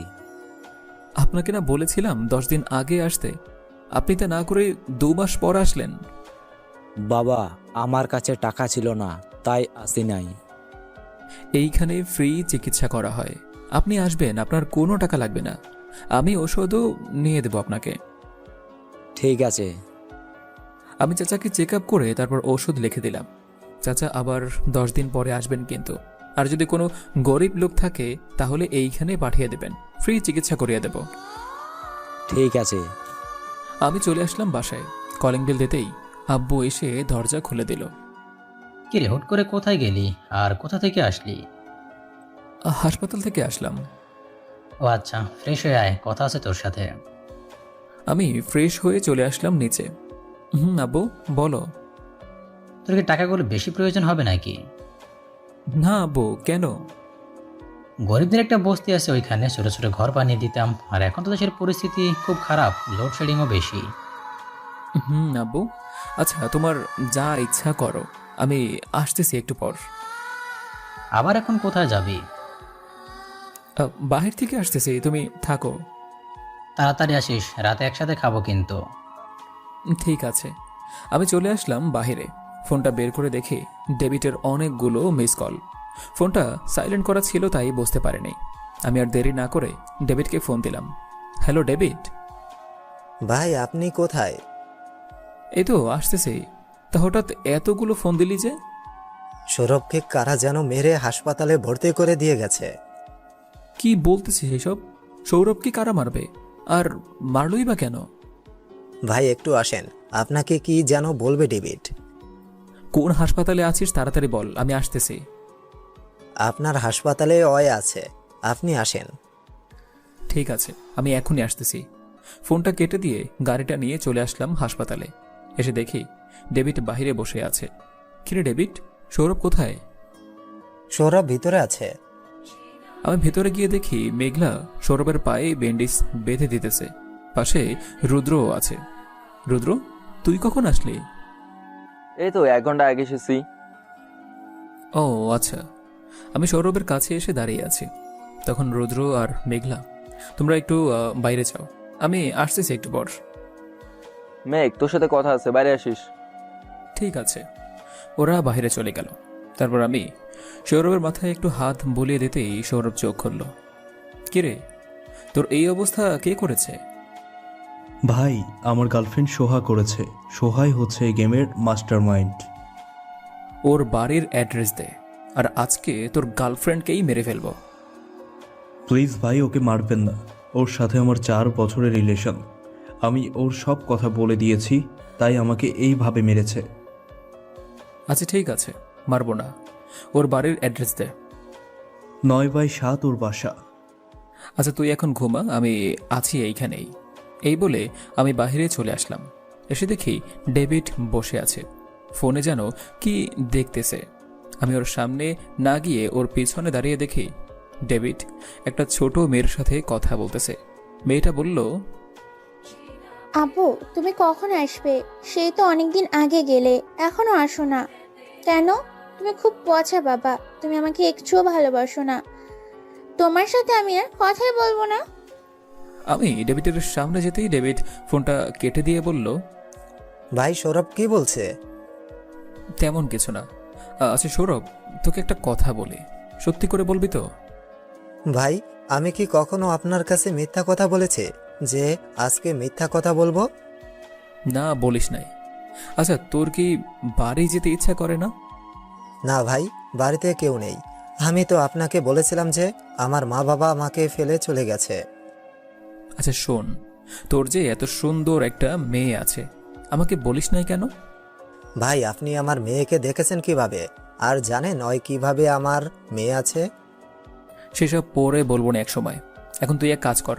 আপনাকে না বলেছিলাম 10 দিন আগে আসতে, আপনি তা না করে 2 মাস পর আসলেন। বাবা, আমার কাছে টাকা ছিল না, তাই আসি নাই। এইখানে ফ্রি চিকিৎসা করা হয়, আপনি আসবেন, আপনার কোনো টাকা লাগবে না। আমি ওষুধও নিয়ে দেব আপনাকে। ঠিক আছে। আমি চাচাকে চেক আপ করে তারপর ওষুধ লিখে দিলাম। চাচা আবার 10 দিন পরে আসবেন কিন্তু। আর যদি কোনো গরিব লোক থাকে তাহলে এইখানে পাঠিয়ে দেবেন, ফ্রি চিকিৎসা করিয়ে দেব। ঠিক আছে। আমি চলে আসলাম বাসায়। কলিং বেল দিতেই আব্বু এসে দরজা খুলে দিল। কিরে, হুট করে কোথায় গেলি আর কোথা থেকে আসলি? হাসপাতাল থেকে আসলাম। ও আচ্ছা, ফ্রেশ হয়ে আয়, কথা আছে তোর সাথে। আমি ফ্রেশ হয়ে চলে আসলাম নিচে। আব্বু বলো। তোর কি টাকাগুলো বেশি প্রয়োজন হবে নাকি? না আব্বু, কেন? গরিবদের একটা বস্তি আছে, ওইখানে ছোট ছোট ঘর বানিয়ে দিতাম। আর এখন তো দেশের পরিস্থিতি খুব খারাপ, লোডশেডিংও বেশি। আব্বু, আচ্ছা তোমার যা ইচ্ছা করো, আমি আসতেছি একটু পর। আবার এখন কোথায় যাবি? বাহির থেকে আসতেছি, তুমি থাকো। তাড়াতাড়ি আসিস, রাতে একসাথে খাবো কিন্তু। ঠিক আছে। আমি চলে আসলাম বাহিরে। ফোনটা বের করে দেখি ডেবিটের অনেকগুলো মিস কল। ফোনটা সাইলেন্ট করা ছিল তাই বুঝতে পারিনি। আমি আর দেরি না করে ডেভিডকে ফোন দিলাম। Hello David. ভাই, আপনি কোথায়? এই তো আসতেছি। তা হঠাৎ এতগুলো ফোন দিলি যে? সৌরভকে কারা যেন মেরে হাসপাতালে ভর্তি করে দিয়ে গেছে। কি বলতেছিস এসব? সৌরভকে কারা মারবে? আর মারলই বা কেন? ভাই একটু আসেন, আপনাকে কি যেন বলবে ডেভিড। কোন হাসপাতালে আছিস তাড়াতাড়ি বল, আমি আসতেছি। আপনার হাসপাতালে অয় আছে, আপনি আসেন। ঠিক আছে, আমি এখনই আসতেছি। ফোনটা কেটে দিয়ে গাড়িটা নিয়ে চলে আসলাম হাসপাতালে। এসে দেখি ডেভিড বাইরে বসে আছে। কিরে ডেভিড, সৌরভ কোথায়? সৌরভ ভিতরে আছে। আমি ভেতরে গিয়ে দেখি মেঘলা সৌরভের পায়ে ব্যান্ডেজ বেঁধে দিতেছে। পাশে রুদ্রও আছে। রুদ্র, তুই কখন আসলি? এই তো 1 ঘন্টা আগে এসেছি। ও আচ্ছা। আমি সৌরভের কাছে এসে দাঁড়িয়ে আছি। তখন রুদ্র আর মেঘলা, তোমরা একটু বাইরে যাও, আমি আসতেছি একটু পর। মেঘ, তোর সাথে কথা আছে, বাইরে আসিস। ঠিক আছে। ওরা বাইরে চলে গেল। তারপর আমি সৌরভের মাথায় একটু হাত বুলিয়ে দিতেই সৌরভ চোখ খুলল। কিরে, তোর এই অবস্থা কে করেছে? ভাই, আমার গার্লফ্রেন্ড সোহা করেছে। সোহাই হচ্ছে এই গেমের মাস্টার মাইন্ড। ওর বাড়ির অ্যাড্রেস দে, আর আজকে তোর গার্লফ্রেন্ডকেই মেরে ফেলবো। প্লিজ ভাই, ওকে মারবেন না। ওর সাথে আমার 4 বছরের রিলেশন। আমি ওর সব কথা বলে দিয়েছি, তাই আমাকে এইভাবে মেরেছে। আচ্ছা ঠিক আছে, মারবো না। ওর বাড়ির অ্যাড্রেস দে। 9/7 ওর বাসা। আচ্ছা তুই এখন ঘুমা, আমি আছি এইখানেই। এই বলে আমি বাইরে চলে আসলাম। এসে দেখি ডেভিড বসে আছে, ফোনে যেন কি দেখতেছে। আমি ওর সামনে না গিয়ে ওর পিছনে দাঁড়িয়ে দেখি ডেভিড একটা ছোট মেয়ের সাথে কথা বলতেছে। মেয়েটা বলল, আপু তুমি কখন আসবে? সেই তো অনেকদিন আগে গেলে, এখনো আসো না কেন? তুমি খুব পচা বাবা, তুমি আমাকে একটুও ভালোবাসো না। তোমার সাথে আমি আর কথাই বলবো না। আমি ডেভিডের সামনে যেতেই ডেভিড ফোনটা কেটে দিয়ে বলল, ভাই সৌরভ কি বলছে? তেমন কিছু না। আচ্ছা সৌরভ, তোকে একটা কথা বলি, সত্যি করে বলবি তো? ভাই, আমি কি কখনো আপনার কাছে মিথ্যা কথা বলেছি যে আজকে মিথ্যা কথা বলবো? না, বলিস নাই। আচ্ছা তোর কি বাড়ি যেতে ইচ্ছা করে না? না ভাই, বাড়িতে কেউ নেই। আমি তো আপনাকে বলেছিলাম যে আমার মা বাবা আমাকে ফেলে চলে গেছে। আচ্ছা শোন, তোর যে এত সুন্দর একটা মেয়ে আছে, আমাকে বলিস নাই কেন? ভাই, আপনি আমার মেয়েকে দেখেছেন কিভাবে? আর জানেন ওই কিভাবে আমার মেয়ে আছে? সেসব পরে বলবো না এক সময়। এখন তুই এক কাজ কর,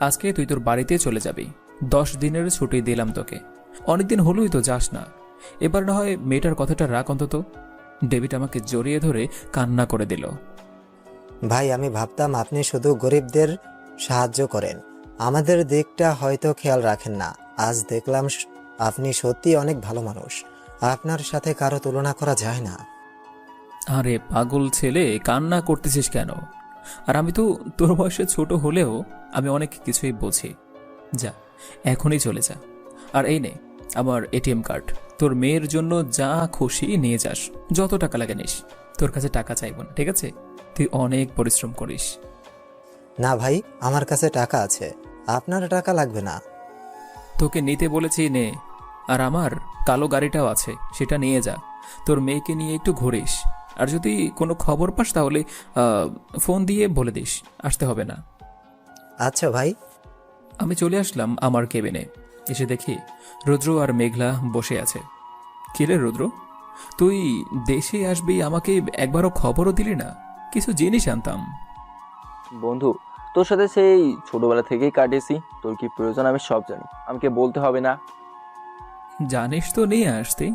আজকে তুই তোর বাড়িতে চলে যাবি। 10 দিনের ছুটি দিলাম তোকে, অনেকদিন হলোই তো যাস না। এবার না হয় মেয়েটার কথাটা রাখ অন্তত। ডেভিড আমাকে জড়িয়ে ধরে কান্না করে দিল। ভাই, আমি ভাবতাম আপনি শুধু গরিবদের সাহায্য করেন, আমাদের দিকটা হয়তো খেয়াল রাখেন না। আজ দেখলাম আপনি সত্যি অনেক ভালো মানুষ। আপনার সাথে কারো তুলনা করা যায় না। আরে পাগল ছেলে, কান্না করতেছিস কেন? আর আমি তো তোর বয়সে ছোট হলেও আমি অনেক কিছুই বুঝি। যা, এখনই চলে যা। আর এই নে আমার এটিএম কার্ড, তোর মেয়ের জন্য যা খুশি নিয়ে যাস, যত টাকা লাগে নিস। তোর কাছে টাকা চাইব না, ঠিক আছে? তুই অনেক পরিশ্রম করিস। না ভাই, আমার কাছে টাকা আছে, আপনার টাকা লাগবে না। তোকে নিতে বলেছি, নে। আর আমার কালো গাড়িটাও আছে, সেটা নিয়ে যা। তোর মেয়েকে নিয়ে একটু ঘুরিস। আর যদি কোনো খবর পাস তাহলে ফোন দিয়ে বলে দিস, আসতে হবে না। আচ্ছা ভাই। আমি চলে আসলাম আমার কেবিনে। এসে দেখি রুদ্র আর মেঘলা বসে আছে। কিরে রুদ্র, তুই দেশে আসবি, আমাকে একবারও খবরও দিলি না? কিছু জিনিস আনতাম। বন্ধু, তোর সাথে সেই ছোটবেলা থেকেই কাটিয়েছি, তোর কি প্রয়োজন আমি সব জানি, আমাকে বলতে হবে না। জানিস তো নিয়ে আসতে।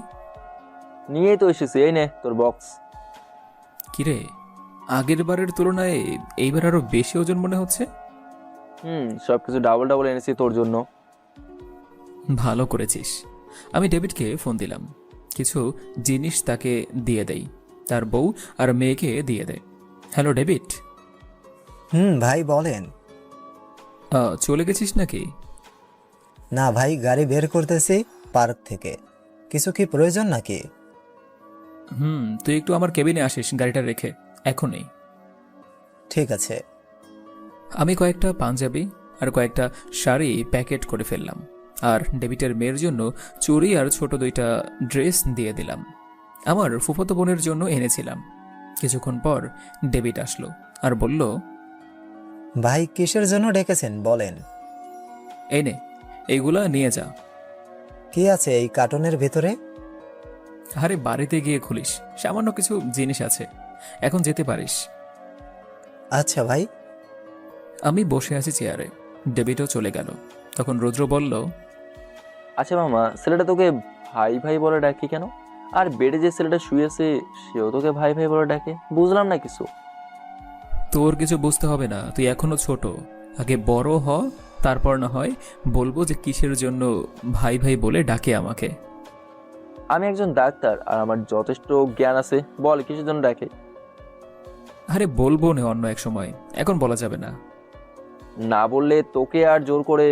নিয়েই তো এসেছি, এই নে তোর বক্স। কিরে, আগের বারের তুলনায় এইবার আরো বেশি ওজন মনে হচ্ছে। সবকিছু ডাবল ডাবল এনেছি তোর জন্য। ভালো করেছিস। আমি ডেভিডকে ফোন দিলাম, কিছু জিনিস তাকে দিয়ে দেই, তার বউ আর মেয়েকে দিয়ে দেয়। Hello David. ভাই বলেন। চলে গেছিস নাকি? না ভাই, গাড়ি বের করতেছি পার্ক থেকে। কিছু কি প্রয়োজন নাকি? তুই একটু আমার কেবিনে আসিস গাড়িটা রেখে, এখনই। ঠিক আছে। আমি কয়েকটা পাঞ্জাবি আর কয়েকটা শাড়ি প্যাকেট করে ফেললাম, আর ডেভিডের মেয়ের জন্য চুড়ি আর ছোট 2টা ড্রেস দিয়ে দিলাম। আমার ফুফাতো বোনের জন্য এনেছিলাম। কিছুক্ষণ পর ডেভিড আসলো আর বলল, ভাই কিসের জন্য ডেকেছেন বলেন? এই নে, এইগুলা নিয়ে যা। কি আছে এই কার্টনের ভেতরে? আরে বাড়িতে গিয়ে খুলিস, সামান্য কিছু জিনিস আছে, এখন যেতে পারিস। আচ্ছা ভাই। আমি বসে আছি চেয়ারে, ডেভিডও চলে গেল। তখন রুদ্র বলল, আচ্ছা মামা, ছেলেটা তোকে ভাই ভাই বলে ডাকে কেন? আর বেডে যে ছেলেটা শুয়েছে সেও তোকে ভাই ভাই বলে ডাকে, বুঝলাম না কিছু। তোর কিছু বুঝতে হবে না, তুই এখনো ছোট, আগে বড় হ, তারপর না হয় বলবো যে কিসের জন্য ভাই ভাই বলে ডাকে আমাকে। আমি একজন ডাক্তার আর আমার যথেষ্ট জ্ঞান আছে, বল কিসের জন্য ডাকে? আরে বলবো না অন্য এক সময়, এখন বলা যাবে না। না বললে তোকে আর জোর করে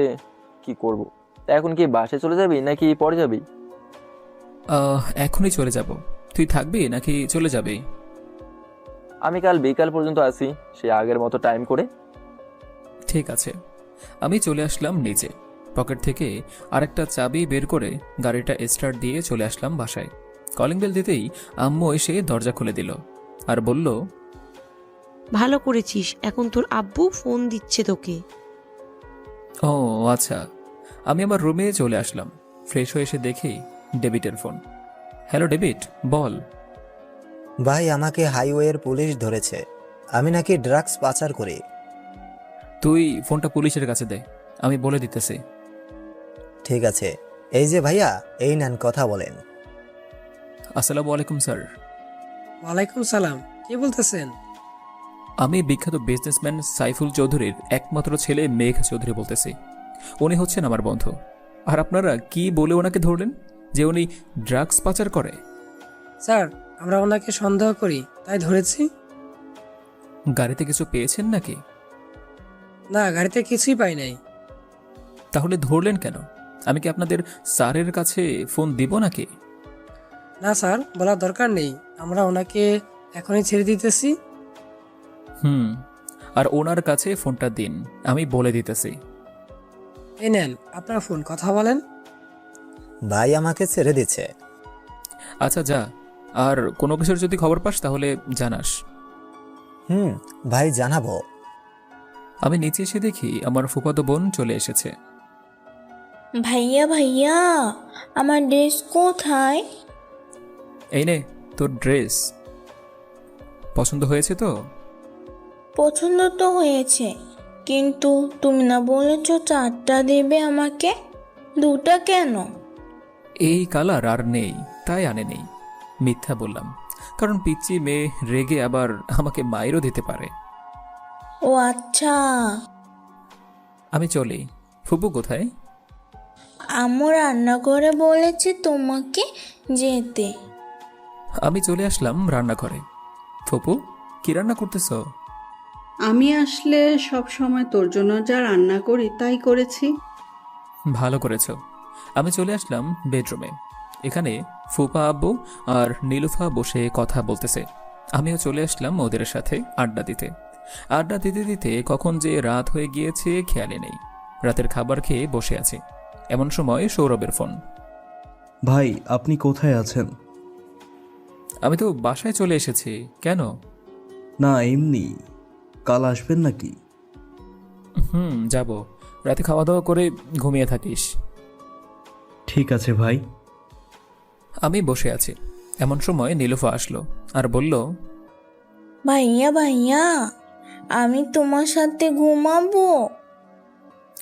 কি করব? তা এখন কি বাসে চলে যাবি নাকি পরে যাবি? এখনই চলে যাব। তুই থাকবি নাকি চলে যাবি? আমি কাল বিকাল পর্যন্ত আছি, সে আগের মতো টাইম করে। ঠিক আছে। আমি চলে আসলাম নিচে, পকেট থেকে আরেকটা চাবি বের করে গাড়িটা স্টার্ট দিয়ে চলে আসলাম বাসায়। কলিং বেল দিতেই আম্মু এসে দরজা খুলে দিল আর বলল, ভালো করেছিস, এখন তোর আব্বু ফোন দিচ্ছে তোকে। ও আচ্ছা। আমি আমার রুমে চলে আসলাম, ফ্রেশ হয়ে এসে দেখি ডেভিডের ফোন। হ্যালো ডেভিড, বল। ভাই আমাকে হাইওয়ের পুলিশ ধরেছে, আমি নাকি ড্রাগস পাচার করি। তুই ফোনটা পুলিশের কাছে দে, আমি বলে দিতেছি। ঠিক আছে, এই যে ভাইয়া, এই নেন কথা বলেন। আসসালামু আলাইকুম স্যার। ওয়ালাইকুম সালাম, কি বলতেছেন? আমি বিখ্যাত বিজনেসম্যান সাইফুল চৌধুরীর একমাত্র ছেলে মেঘ চৌধুরী বলতেছি। উনি হচ্ছেন আমার বন্ধু। আর আপনারা কি বলে ওনাকে ধরলেন যে উনি ড্রাগস পাচার করে? স্যার, আমরা ওনাকে সন্দেহ করি, তাই ধরেছি। গাড়িতে কিছু পেয়েছেন নাকি? না, গাড়িতে কিছুই পাই নাই। তাহলে ধরলেন কেন? আমি কি আপনাদের স্যারের কাছে ফোন দিব নাকি? না স্যার, বলার দরকার নেই, আমরা ওনাকে এখনই ছেড়ে দিতেছি। আর ওনার কাছে ফোনটা দিন, আমি বলে দিতেছি। এই নেন আপনার ফোন, কথা বলেন। ভাই আমাকে ছেড়ে দিচ্ছে। আচ্ছা যা, আর কোনো কিছুর যদি খবর পাস তাহলে জানাস। ভাই জানাবো। আমি নিচে এসে দেখি আমার ফুফাতো বোন চলে এসেছে। ভাইয়া ভাইয়া, আমার ড্রেস কোথায়? এই নে তোর ড্রেস। পছন্দ হয়েছে তো? পছন্দ তো হয়েছে, কিন্তু তুমি না বলেছ 4টা দেবে আমাকে, 2টা কেন? এই কালার আর নেই, তাই আনে নেই। মিথ্যা বললাম, কারণ পিচ্চি মেয়ে রেগে আবার আমাকে মাইরও দিতে পারে। ও আচ্ছা। আমি চলি। ফুপু কোথায়? আম্মু রান্না করে বলেছে তোমাকে যেতে। আমি চলে আসলাম রান্নাঘরে। ফুপু, কি রান্না করতেছ? আমি আসলে সব সময় তোর জন্য যা রান্না করি তাই করেছি। ভালো করেছ। আমি চলে আসলাম বেডরুমে। এখানে ফুপা আব্বু আর নীলুফা বসে কথা বলতেছে। আমিও চলে আসলাম ওদের সাথে আড্ডা দিতে। আড্ডা দিতে দিতে কখন যে রাত হয়ে গিয়েছে খেয়ালে নেই। রাতের খাবার খেয়ে বসে আছি, এমন সময় সৌরভের ফোন। ভাই আপনি কোথায় আছেন? আমি তো বাসায় চলে এসেছি। কেন? না এমনি, কাল আসবেন নাকি? যাব। রাতে খাওয়া দাওয়া করে ঘুমিয়ে থাকিস। ঠিক আছে ভাই। আমি বসে আছি, এমন সময় নীলুফা আসলো আর বলল, ভাইয়া ভাইয়া, আমি তোমার সাথে ঘুমাবো।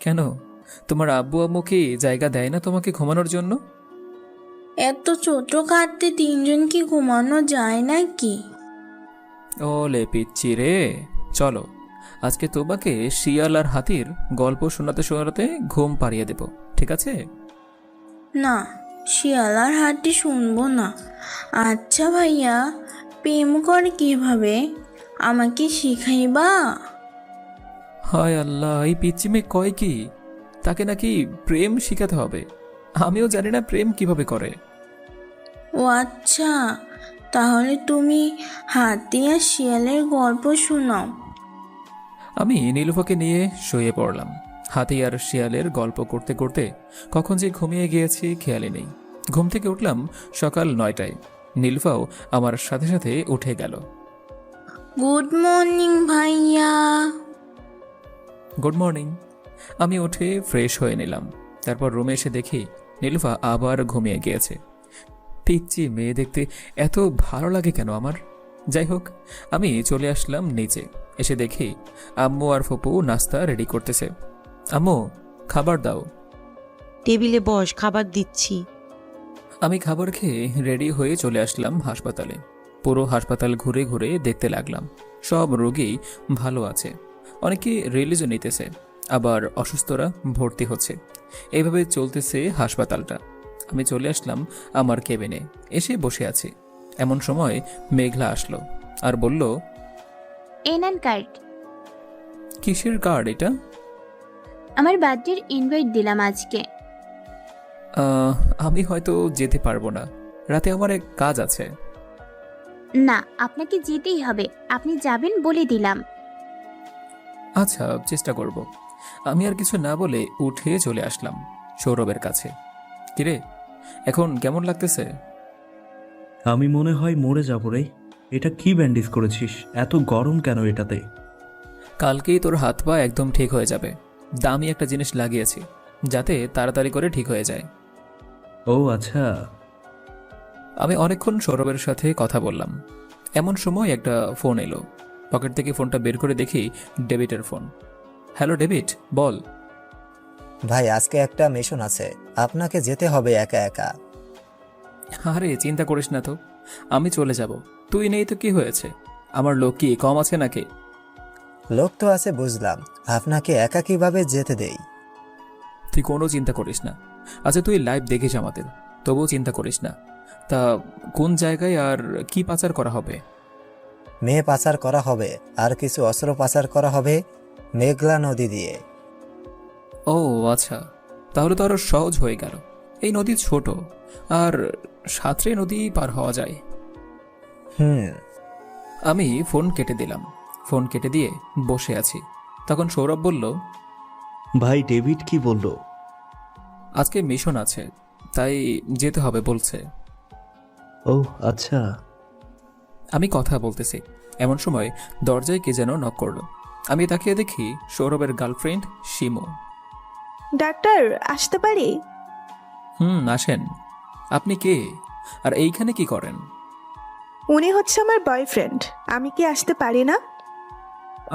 কেন? তোমার আব্বু আম্মু কি জায়গা দেয় না তোমাকে ঘুমানোর জন্য? এত ছোট খাটতে 3জন কি ঘুমানো যায় নাকি? ও লে পিচ্ছি রে, চলো আজকে তোমাকে শিয়াল আর হাতির গল্প শোনাতে শোনাতে ঘুম পাড়িয়ে দেব, ঠিক আছে? না, শিয়াল আর হাতি শুনবো না। আচ্ছা ভাইয়া, প্রেম করে কিভাবে, আমাকে শিখাইবা? হায় আল্লাহ, এই পিচ্চি মেয়ে কয় কি? তাকে নাকি প্রেম শিখাতে হবে? আমিও জানি না প্রেম কিভাবে করে। ও আচ্ছা, তাহলে তুমি হাতি আর শিয়ালের গল্প শোনাও। আমি নীলুফাকে নিয়ে শুয়ে পড়লাম। হাতি আর শিয়ালের গল্প করতে করতে কখন যে ঘুমিয়ে গিয়েছি খেয়ালই নেই। ঘুম থেকে উঠলাম সকাল 9টায়। নীলুফাও আমার সাথে সাথে উঠে গেল। গুড মর্নিং ভাইয়া। Good morning. আমি উঠে ফ্রেশ হয়ে নিলাম। তারপর রুমে এসে দেখি নীলুফা আবার ঘুমিয়ে গিয়েছে। পিচ্চি মেয়ে দেখতে এত ভালো লাগে কেন আমার? যাই হোক, আমি চলে আসলাম নিচে। এসে দেখি আম্মু আর ফুপু নাস্তা রেডি করতেছে। আম্মু, খাবার দাও। টেবিলে বস, খাবার দিচ্ছি। আমি খাবার খেয়ে রেডি হয়ে চলে আসলাম হাসপাতালে। পুরো হাসপাতাল ঘুরে ঘুরে দেখতে লাগলাম। সব রোগী ভালো আছে, অনেকে রিলিজও নিতেছে, আবার অসুস্থরা ভর্তি হচ্ছে। এইভাবে চলতেছে হাসপাতালটা। আমি চলে আসলাম আমার কেবিনে, এসে বসে আছি। এমন সময় মেঘলা আসলো আর বলল, এনান কার্ড। কিসের কার্ড এটা? আমার বার্থডের ইনভাইট দিলাম আজকে। আমি হয়তো যেতে পারবো না, রাতে আমার এক কাজ আছে। না, আপনাকে যেতেই হবে, আপনি যাবেন বলে দিলাম। আচ্ছা, চেষ্টা করব। আমি আর কিছু না বলে উঠে চলে আসলাম সৌরভের কাছে। কিরে, এখন কেমন লাগতেছে? আমি মনে হয় মরে যাবো রে। এটা কি ব্যান্ডেজ করেছিস? এত গরম কেন এটাতে? কালকেই তোর হাত পা একদম ঠিক হয়ে যাবে। দামি একটা জিনিস লাগিয়েছি, যাতে তাড়াতাড়ি করে ঠিক হয়ে যায়। ও আচ্ছা। আমি অনেকক্ষণ সৌরভের সাথে কথা বললাম। এমন সময় একটা ফোন এলো। পকেট থেকে ফোনটা বের করে দেখি ডেভিডের ফোন। হ্যালো ডেভিড, বল। ভাই, আজকে একটা মিশন আছে, আপনাকে যেতে হবে একা একা। আরে চিন্তা করিস না তো, আমি চলে যাব। তুই নেই তো কি হয়েছে? আমার লোক কি কম আছে নাকি? লোক তো আছে বুঝলাম, আপনাকে একা কিভাবে যেতে দেই? তুই কোনো চিন্তা করিস না। আচ্ছা, তুই লাইভ দেখিস আমাদের, তবুও চিন্তা করিস না। তা কোন জায়গায় আর কি পাচার করা হবে? মেয়ে পাচার করা হবে, আর কিছু অস্ত্র পাচার করা হবে মেঘলা নদী দিয়ে। ও আচ্ছা, তাহলে তো আরো সহজ হয়ে গেল। এই নদী ছোট, আর সাঁতরে নদী পার হওয়া যায়। আমি ফোন কেটে দিলাম। ফোন কেটে দিয়ে বসে আছি। তখন সৌরভ বলল, ভাই ডেভিড কি বলল? আজকে মিশন আছে, তাই যেতে হবে বলছে। ও আচ্ছা। আমি কথা বলতেছি, এমন সময় দরজায় কে যেন নক করলো। আমি তাকিয়ে দেখি সৌরভের গার্লফ্রেন্ড শিমু। ডাক্তার, আসতে পারি? আসেন। আপনি কে, আর এইখানে কি করেন? উনি হচ্ছে আমার বয়ফ্রেন্ড। আমি কি আসতে পারি না?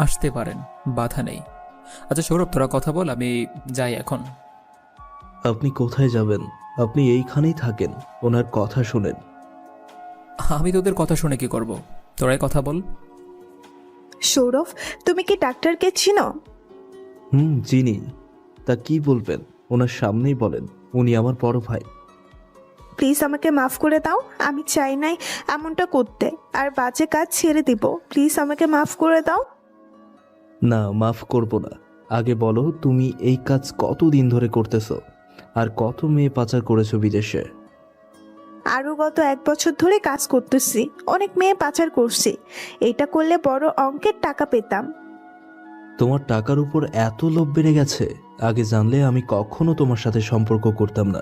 আসতে পারেন, বাধা নেই। আচ্ছা সৌরভ, তোরা কথা বল, আমি যাই এখন। আপনি কোথায় যাবেন? আপনি এইখানেই থাকেন, ওনার কথা শুনেন। আমি তোদের কথা শুনে কি করব? তোরাই কথা বল। সৌরভ, তুমি কি ডাক্তারকে চিনো? চিনি। তা কি বলবেন? ওনার সামনেই বলেন, উনি আমার বড় ভাই। প্লিজ আমাকে মাফ করে দাও, আমি চাই নাই এমনটা করতে, আর বাজে কাজ ছেড়ে দিব। প্লিজ আমাকে মাফ করে দাও। না, মাফ করব না। আগে বলো, তুমি এই কাজ কতদিন ধরে করতেছো, আর কত মেয়ে পাচার করেছো বিদেশে? আরও গত 1 বছর ধরে কাজ করতেছি, অনেক মেয়ে পাচার করছি। এটা করলে বড় অঙ্কের টাকা পেতাম। তোমার টাকার উপর এত লোভ বেড়ে গেছে? আগে জানলে আমি কখনো তোমার সাথে সম্পর্ক করতাম না।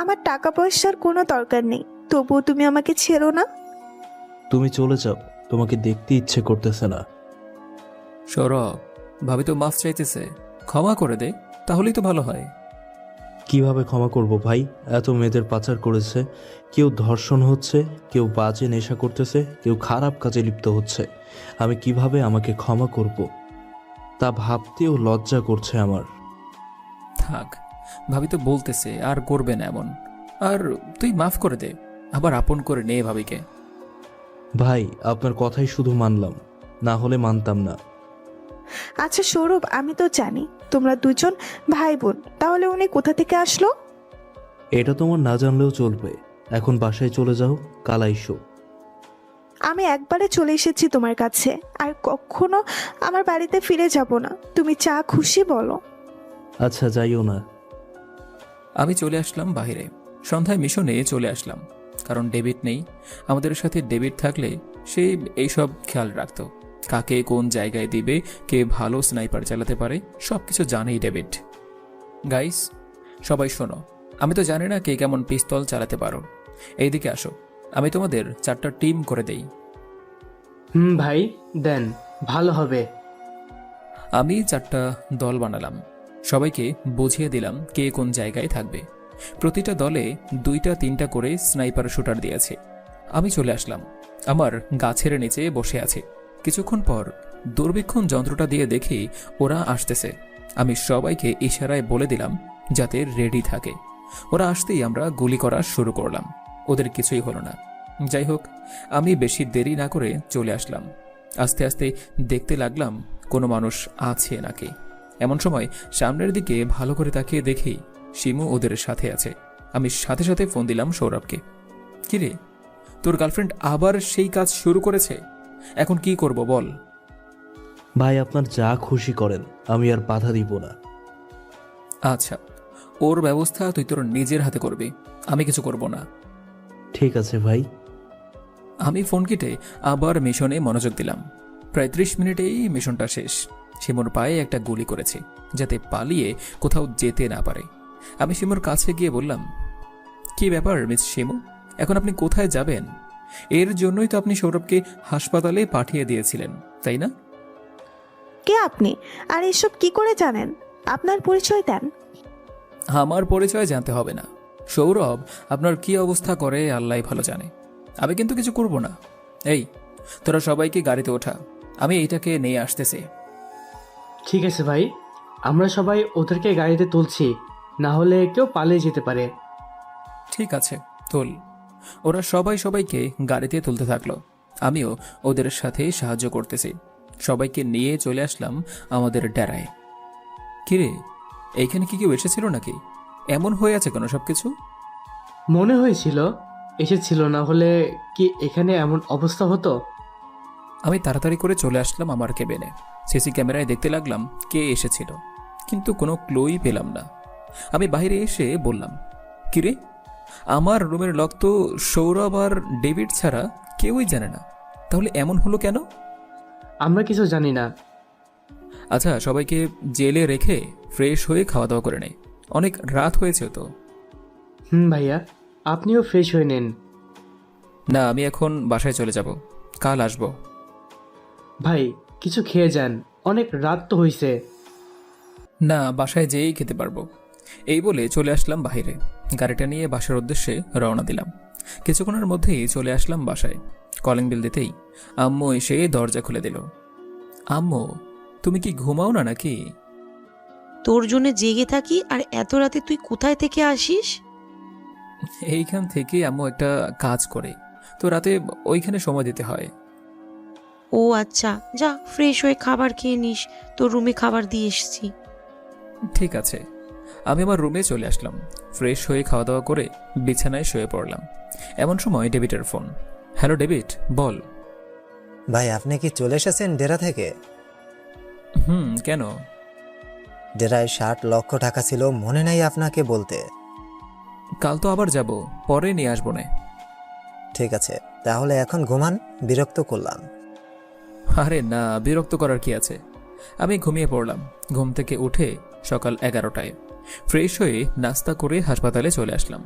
আমার টাকা পয়সার কোনো দরকার নেই, তবুও তুমি আমাকে ছেড়ো না। তুমি চলে যাও, তোমাকে দেখতে ইচ্ছে করতেছে না। সৌরভ, ভাবি তো মাফ চাইতেছে, ক্ষমা করে দে, তাহলেই তো ভালো হয়। কিভাবে ক্ষমা করব ভাই? এত মেয়েদের পাচার করেছে, কেউ ধর্ষণ হচ্ছে, কেউ বাজে নেশা করতেছে, কেউ খারাপ কাজে লিপ্ত হচ্ছে। আমি কিভাবে আমাকে ক্ষমা করব? তা ভাবতেও লজ্জা করছে আমার। থাক, ভাবি তো বলতেছে আর করবে না এমন। আর তুই মাফ করে দে, আবার আপন করে নে ভাবিকে। ভাই, আপনার কথাই শুধু মানলাম, না হলে মানতাম না। আচ্ছা সৌরভ, আমি তো জানি তোমরা দুজন ভাই বোন, তাহলে উনি কোথা থেকে আসলো? এটা তোমার না জানলেও চলবে। এখন বাসায় চলে যাও, কাল আইসো। আমি একবারে চলে এসেছি তোমার কাছে, আর কখনো আমার বাড়িতে ফিরে যাব না। তুমি যা খুশি বলো। আচ্ছা, যাইও না। আমি চলে আসলাম বাইরে। সন্ধ্যায় মিশনে চলে আসলাম, কারণ ডেভিড নেই। আমাদের সাথে ডেভিড থাকলে সে এইসব খেয়াল রাখতো, কাকে কোন জায়গায় দিবে, কে ভালো স্নাইপার চালাতে পারে, সবকিছু জানেই ডেভিড। গাইস, সবাই শোনো, আমি তো জানি না কে কেমন পিস্তল চালাতে পারো। এইদিকে আসো, আমি তোমাদের 4টা টিম করে দেই। ভাই দেন, ভালো হবে। আমি 4টা দল বানালাম, সবাইকে বুঝিয়ে দিলাম কে কোন জায়গায় থাকবে। প্রতিটা দলে 2-3টা করে স্নাইপার শুটার দিয়েছে। আমি চলে আসলাম, আমার গাছের নিচে বসে আছে। কিছুক্ষণ পর দূরবীক্ষণ যন্ত্রটা দিয়ে দেখি ওরা আসতেছে। আমি সবাইকে ইশারায় বলে দিলাম যাতে রেডি থাকে। ওরা আসতেই আমরা গুলি করা শুরু করলাম। ওদের কিছুই হলো না। যাই হোক, আমি বেশি দেরি না করে চলে আসলাম। আস্তে আস্তে দেখতে লাগলাম কোনো মানুষ আছে নাকি। এমন সময় সামনের দিকে ভালো করে তাকিয়ে দেখি শিমু ওদের সাথে আছে। আমি সাথে সাথে ফোন দিলাম সৌরভকে। কিরে, তোর গার্লফ্রেন্ড আবার সেই কাজ শুরু করেছে, এখন কি করব বল? ভাই আপনার যা খুশি করেন, আমি আর বাধা দিব না। আচ্ছা, ওর ব্যবস্থা তুই তোর নিজের হাতে করবি, আমি কিছু করব না। ঠিক আছে ভাই। আমি ফোন কেটে আবার মিশনে মনোযোগ দিলাম। প্রায় 30 মিনিটেই মিশনটা শেষ। শিমুর পায়ে একটা গুলি করেছে যাতে পালিয়ে কোথাও যেতে না পারে। আমি শিমুর কাছে গিয়ে বললাম, কি ব্যাপার মিস শিমু, এখন আপনি কোথায় যাবেন? এর জন্যই তো আপনি সৌরভকে হাসপাতালে পাঠিয়ে দিয়েছিলেন, তাই না? কে আপনি, আর এসব কি করে জানেন? আপনার পরিচয় দেন। আমার পরিচয় জানতে হবে না। সৌরভ আপনার কি অবস্থা করে আল্লাহ ভালো জানে। আমি কিন্তু কিছু করব না। এই, তোরা সবাইকে গাড়িতে ওঠা, আমি এইটাকে নিয়ে আসতেছি। ঠিক আছে ভাই, আমরা সবাই ওদেরকে গাড়িতে তুলছি, না হলে কেউ পালিয়ে যেতে পারে। ঠিক আছে, তোল। ওরা সবাইকে গাড়িতে তুলতে থাকলো। আমিও ওদের সাথে সাহায্য করতেছি। সবাইকে নিয়ে চলে আসলাম আমাদের ডেরায়। কিরে, এইখানে কি কেউ এসেছিল নাকি? এমন হয়ে আছে কেন সবকিছু? মনে হয়েছিল এসেছিল, না হলে কি এখানে এমন অবস্থা হতো? আমি তাড়াতাড়ি করে চলে আসলাম আমার কেবিনে। সিসি ক্যামেরায় দেখতে লাগলাম কে এসেছিল, কিন্তু কোনো ক্লুই পেলাম না। আমি বাইরে এসে বললাম, কিরে, আমার রুমের লক তো সৌরভ আর ডেভিড ছাড়া কেউই জানে না, তাহলে এমন হলো কেন? আমরা কিছু জানি না। আচ্ছা, সবাইকে জেলে রেখে ফ্রেশ হয়ে খাওয়া দাওয়া করে নেই, অনেক রাত হয়েছে তো। ভাইয়া, আপনিও ফ্রেশ হয়ে নেন। না, আমি এখন বাসায় চলে যাব, কাল আসব। ভাই, কিছু খেয়ে যান, অনেক রাত তো হয়েছে। না, বাসায় যেয়েই খেতে পারবো। এই বলে চলে আসলাম বাইরে। গাড়িটা নিয়ে বাসার উদ্দেশ্যে রওনা দিলাম। কিছুক্ষণের মধ্যেই চলে আসলাম বাসায়। কলিং বেল দিতেই আম্মু এসে দরজা খুলে দিল। আম্মু, তুমি কি ঘুমাও না নাকি? তোর জন্য জেগে থাকি, আর এত রাতে তুই কোথায় থেকে আসিস? এইখান থেকে আম্মু একটা কাজ করে, তো রাতে ওইখানে সময় দিতে হয়। ও আচ্ছা, যা ফ্রেশ হয়ে খাবার খেয়ে নিস, তোর রুমে খাবার দিয়ে এসেছি। ঠিক আছে। আমি আমার রুমে চলে আসলাম। ফ্রেশ হয়ে খাওয়া দাওয়া করে বিছানায় শুয়ে পড়লাম। এমন সময় ডেভিডের ফোন। হ্যালো ডেভিড, বল। ভাই, আপনি কি চলে এসেছেন ডেরা থেকে? কেন? ডেরায় 60 লক্ষ টাকা ছিল, মনে নাই আপনাকে বলতে? কাল তো আবার যাব, পরে নিয়ে আসবো না। ঠিক আছে, তাহলে এখন ঘুমান, বিরক্ত করলাম। আরে না, বিরক্ত করার কি আছে। আমি ঘুমিয়ে পড়লাম। ঘুম থেকে উঠে সকাল 11টায় ফ্রেশ হয়ে নাস্তা করে হাসপাতালে চলে আসলাম।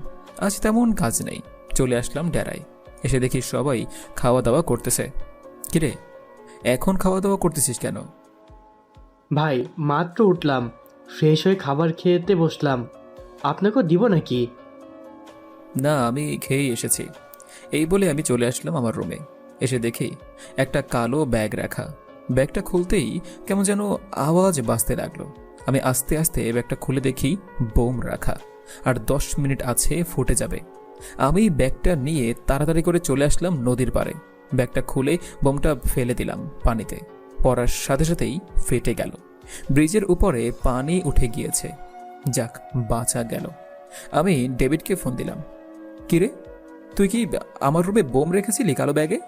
আজ তেমন কাজ নেই। চলে আসলাম ডেরায়। এসে দেখি সবাই খাওয়া দাওয়া করতেছে। কিরে, এখন খাওয়া দাওয়া করতেছিস কেন? ভাই, মাত্র উঠলাম, ফ্রেশ হয়ে খাবার খেতে বসলাম, আপনাকেও দিব নাকি? না, আমি খেয়েই এসেছি। এই বলে আমি চলে আসলাম আমার রুমে। এসে দেখি একটা কালো ব্যাগ রাখা। ব্যাগটা খুলতেই কেমন যেন আওয়াজ বাজতে লাগলো। আমি আস্তে আস্তে ব্যাগটা খুলে দেখি বোম রাখা, আর 10 মিনিট আছে ফুটে যাবে। আমি ব্যাগটা নিয়ে তাড়াতাড়ি করে চলে আসলাম নদীর পাড়ে। ব্যাগটা খুলে বোমটা ফেলে দিলাম পানিতে। পড়ার সাথে সাথেই ফেটে গেল। ব্রিজের উপরে পানি উঠে গিয়েছে। যাক, বাঁচা গেল। আমি ডেভিডকে ফোন দিলাম। কিরে, তুই কি আমার রুমে বোম রেখেছিলি কালো ব্যাগে?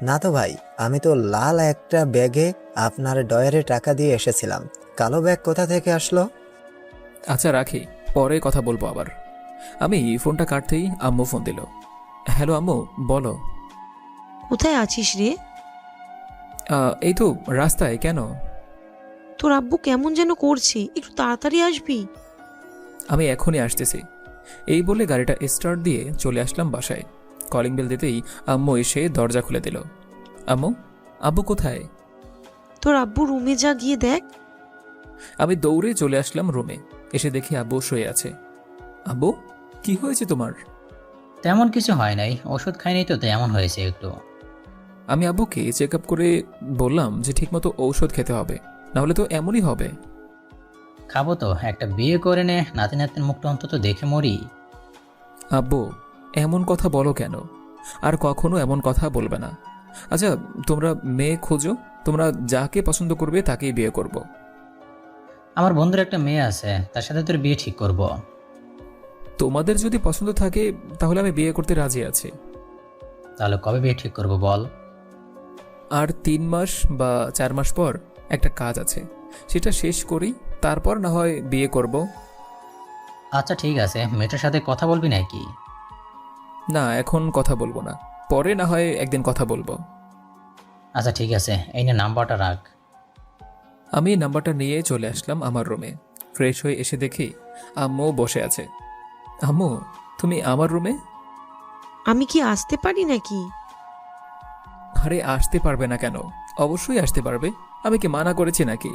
না তো ভাই, আমি তো লাল একটা ব্যাগে আপনার ডয়ারে টাকা দিয়ে এসেছিলাম। কালো ব্যাগ কোথা থেকে আসলো? আচ্ছা রাখি, পরে কথা বলবো আবার। আমি ফোনটা কাটতেই আম্মু ফোন দিল। হ্যালো আম্মু, বলো। কোথায় আছিস রে? এই তো রাস্তায়। কেন? তোর আব্বু কেমন যেন করছে, একটু তাড়াতাড়ি আসবি। আমি এখনই আসতেছি। এই বলে গাড়িটা স্টার্ট দিয়ে চলে আসলাম বাসায়। কলিং বেল দিতেই আম্মু এসে দরজা খুলে দিল। আম্মু, আব্বু কোথায়? তোর আব্বু রুমে যা গিয়ে দেখ। আমি দৌড়ে চলে আসলাম রুমে। এসে দেখি আব্বু শুয়ে আছে। আব্বু, কি হয়েছে তোমার? তেমন কিছু হয় নাই, ওষুধ খাইনি তো তাই এমন হয়েছে একটু। আমি আব্বুকে চেক আপ করে বললাম যে ঠিকমতো ঔষধ খেতে হবে, নাহলে তো এমনই হবে। খাবো তো, একটা বিয়ে করে নে, নাতি নাতির মুখটা অন্তত দেখে মরি। আব্বু, এমন কথা বলো কেন? আর কখনো এমন কথা বলবে না। আচ্ছা, তোমরা মেয়ে খোঁজো, তোমরা যাকে পছন্দ করবে তাকেই বিয়ে করব। আমার বন্ধুর একটা মেয়ে আছে, তার সাথে তোর বিয়ে ঠিক করব। তোমাদের যদি পছন্দ থাকে তাহলে আমি বিয়ে করতে রাজি আছি। তাহলে কবে বিয়ে ঠিক করব বল? আর 3 মাস বা 4 মাস পর একটা কাজ আছে, সেটা শেষ করি, তারপর না হয় বিয়ে করব। আচ্ছা ঠিক আছে, মেয়েটার সাথে কথা বলবি নাকি? না, এখন কথা বলবো না, পরে না হয় একদিন কথা বলবো। আচ্ছা ঠিক আছে, এই নে নাম্বারটা রাখ। আমি নাম্বারটা নিয়ে চলে আসলাম আমার রুমে। ফ্রেশ হয়ে এসে দেখি আম্মু বসে আছে। আম্মু, তুমি আমার রুমে? আমি কি আসতে পারি নাকি? আরে আসতে পারবে না কেন? অবশ্যই আসতে পারবে, আমি কি মানা করেছি নাকি?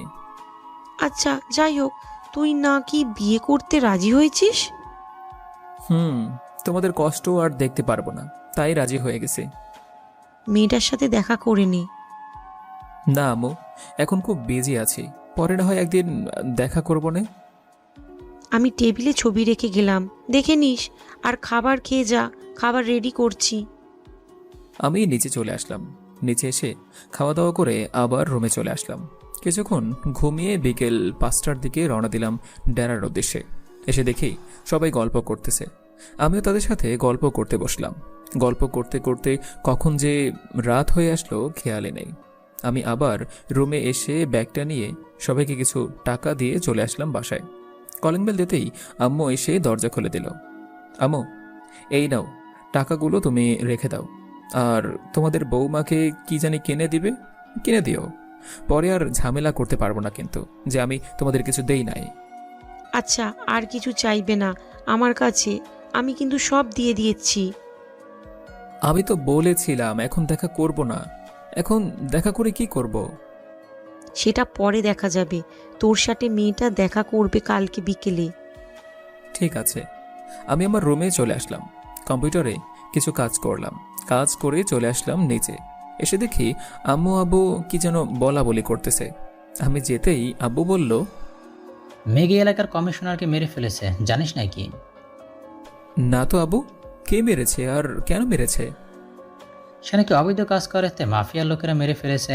আচ্ছা যাই হোক, তুই নাকি বিয়ে করতে রাজি হয়েছিস? তোমাদের কষ্ট আর দেখতে পারবো না, তাই রাজি হয়ে গেছি। মেয়েটার সাথে দেখা করে নে। না আম্মু, এখন খুব বিজি আছি, পরে না হয় একদিন দেখা করবো না। আমি টেবিলে ছবি রেখে গেলাম, দেখে নিস। আর খাবার খেয়ে যা, খাবার রেডি করছি। আমি নিচে চলে আসলাম। নিচে এসে খাওয়া দাওয়া করে আবার রুমে চলে আসলাম। কিছুক্ষণ ঘুমিয়ে বিকেল 5টার দিকে রওনা দিলাম ডেরার উদ্দেশ্যে। এসে দেখি সবাই গল্প করতেছে, আমিও তাদের সাথে গল্প করতে বসলাম। গল্প করতে করতে কখন যে রাত হয়ে আসলো খেয়ালে নেই। আমি আবার রুমে এসে ব্যাগটা নিয়ে সবাইকে কিছু টাকা দিয়ে চলে আসলাম বাসায়। কলিং বেল দিতেই আম্মু এসে দরজা খুলে দিল। আম্মু, এই নাও, টাকাগুলো তুমি রেখে দাও, আর তোমাদের বৌমাকে কি জানি কিনে দিবে, কিনে দিও। পরে আর ঝামেলা করতে পারবো না কিন্তু, যে আমি তোমাদের কিছু দেই নাই। আচ্ছা, আর কিছু চাইবে না আমার কাছে, আমি কিন্তু সব দিয়ে দিয়েছি। আমি তো বলেছিলাম এখন দেখা করব না। এখন দেখা করে কি করব? সেটা পরে দেখা যাবে। তোর সাথে মেয়েটা দেখা করবে কালকে বিকেলে। ঠিক আছে। আমি আমার রুমে চলে আসলাম। কম্পিউটারে কিছু কাজ করলাম, কাজ করে চলে আসলাম নিচে। এসে দেখি আম্মু আব্বু কি যেন বলা বলি করতেছে। আমি যেতেই আব্বু বলল, মেঘে এলাকার কমিশনারকে মেরে ফেলেছে, জানিস নাকি? না তো আব্বু, কে মেরেছে আর কেন মেরেছে? সে নাকি অবৈধ কাজ করে, তাই মাফিয়ার লোকেরা মেরে ফেলেছে।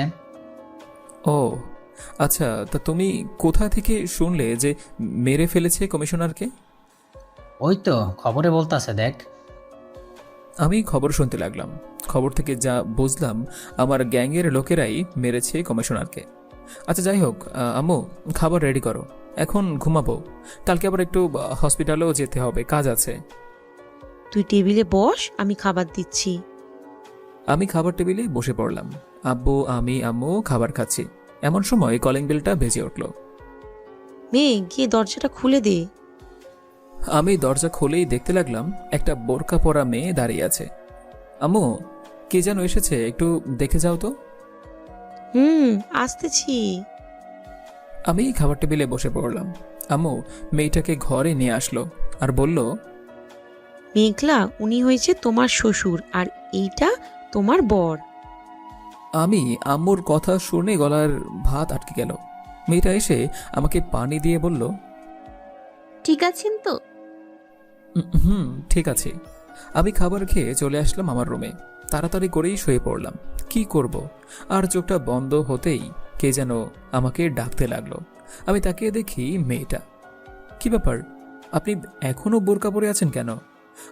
ও আচ্ছা, তা তুমি কোথা থেকে শুনলে যে মেরে ফেলেছে কমিশনারকে? ওই তো খবরে বলতাছে, দেখ। আমি খবর শুনতে লাগলাম। খবর থেকে যা বুঝলাম, আমার গ্যাংয়ের লোকেরাই মেরেছে কমিশনারকে। আচ্ছা যাই হোক, আম্মু খাবার রেডি করো, এখন ঘুমাবো। কালকে আবার একটু হসপিটালেও যেতে হবে, কাজ আছে। তুই টেবিলে বস, আমি খাবার দিচ্ছি। আমি খাবার টেবিলে বসে পড়লাম। আব্বু, আমি, আম্মু খাবার খাচ্ছি। এমন সময় কলিং বেলটা বেজে উঠল। মেয়ে, গিয়ে দরজাটা খুলে দে। আমি দরজা খুলেই দেখতে লাগলাম একটা বোরকা পরা মেয়ে দাঁড়িয়ে আছে। আম্মু, কে যেন এসেছে, একটু দেখে যাও তো। আসতেছি। আমি খাবার টেবিলে বসে পড়লাম। আম্মু মেয়েটাকে ঘরে নিয়ে আসলো আর বলল, মেঘলা, উনি হয়েছে তোমার শ্বশুর, আর এইটা তোমার বর। আমি আম্মুর কথা শুনে গলার ভাত আটকে গেল। মেয়েটা এসে আমাকে পানি দিয়ে বলল, ঠিক আছেন তো? ঠিক আছে। আমি খাবার খেয়ে চলে আসলাম আমার রুমে। তাড়াতাড়ি করেই শুয়ে পড়লাম। কি করব? আর চোখটা বন্ধ হতেই কে যেন আমাকে ডাকতে লাগলো। আমি তাকিয়ে দেখি মেয়েটা। কি ব্যাপার, আপনি এখনো বোরকা পরে আছেন কেন?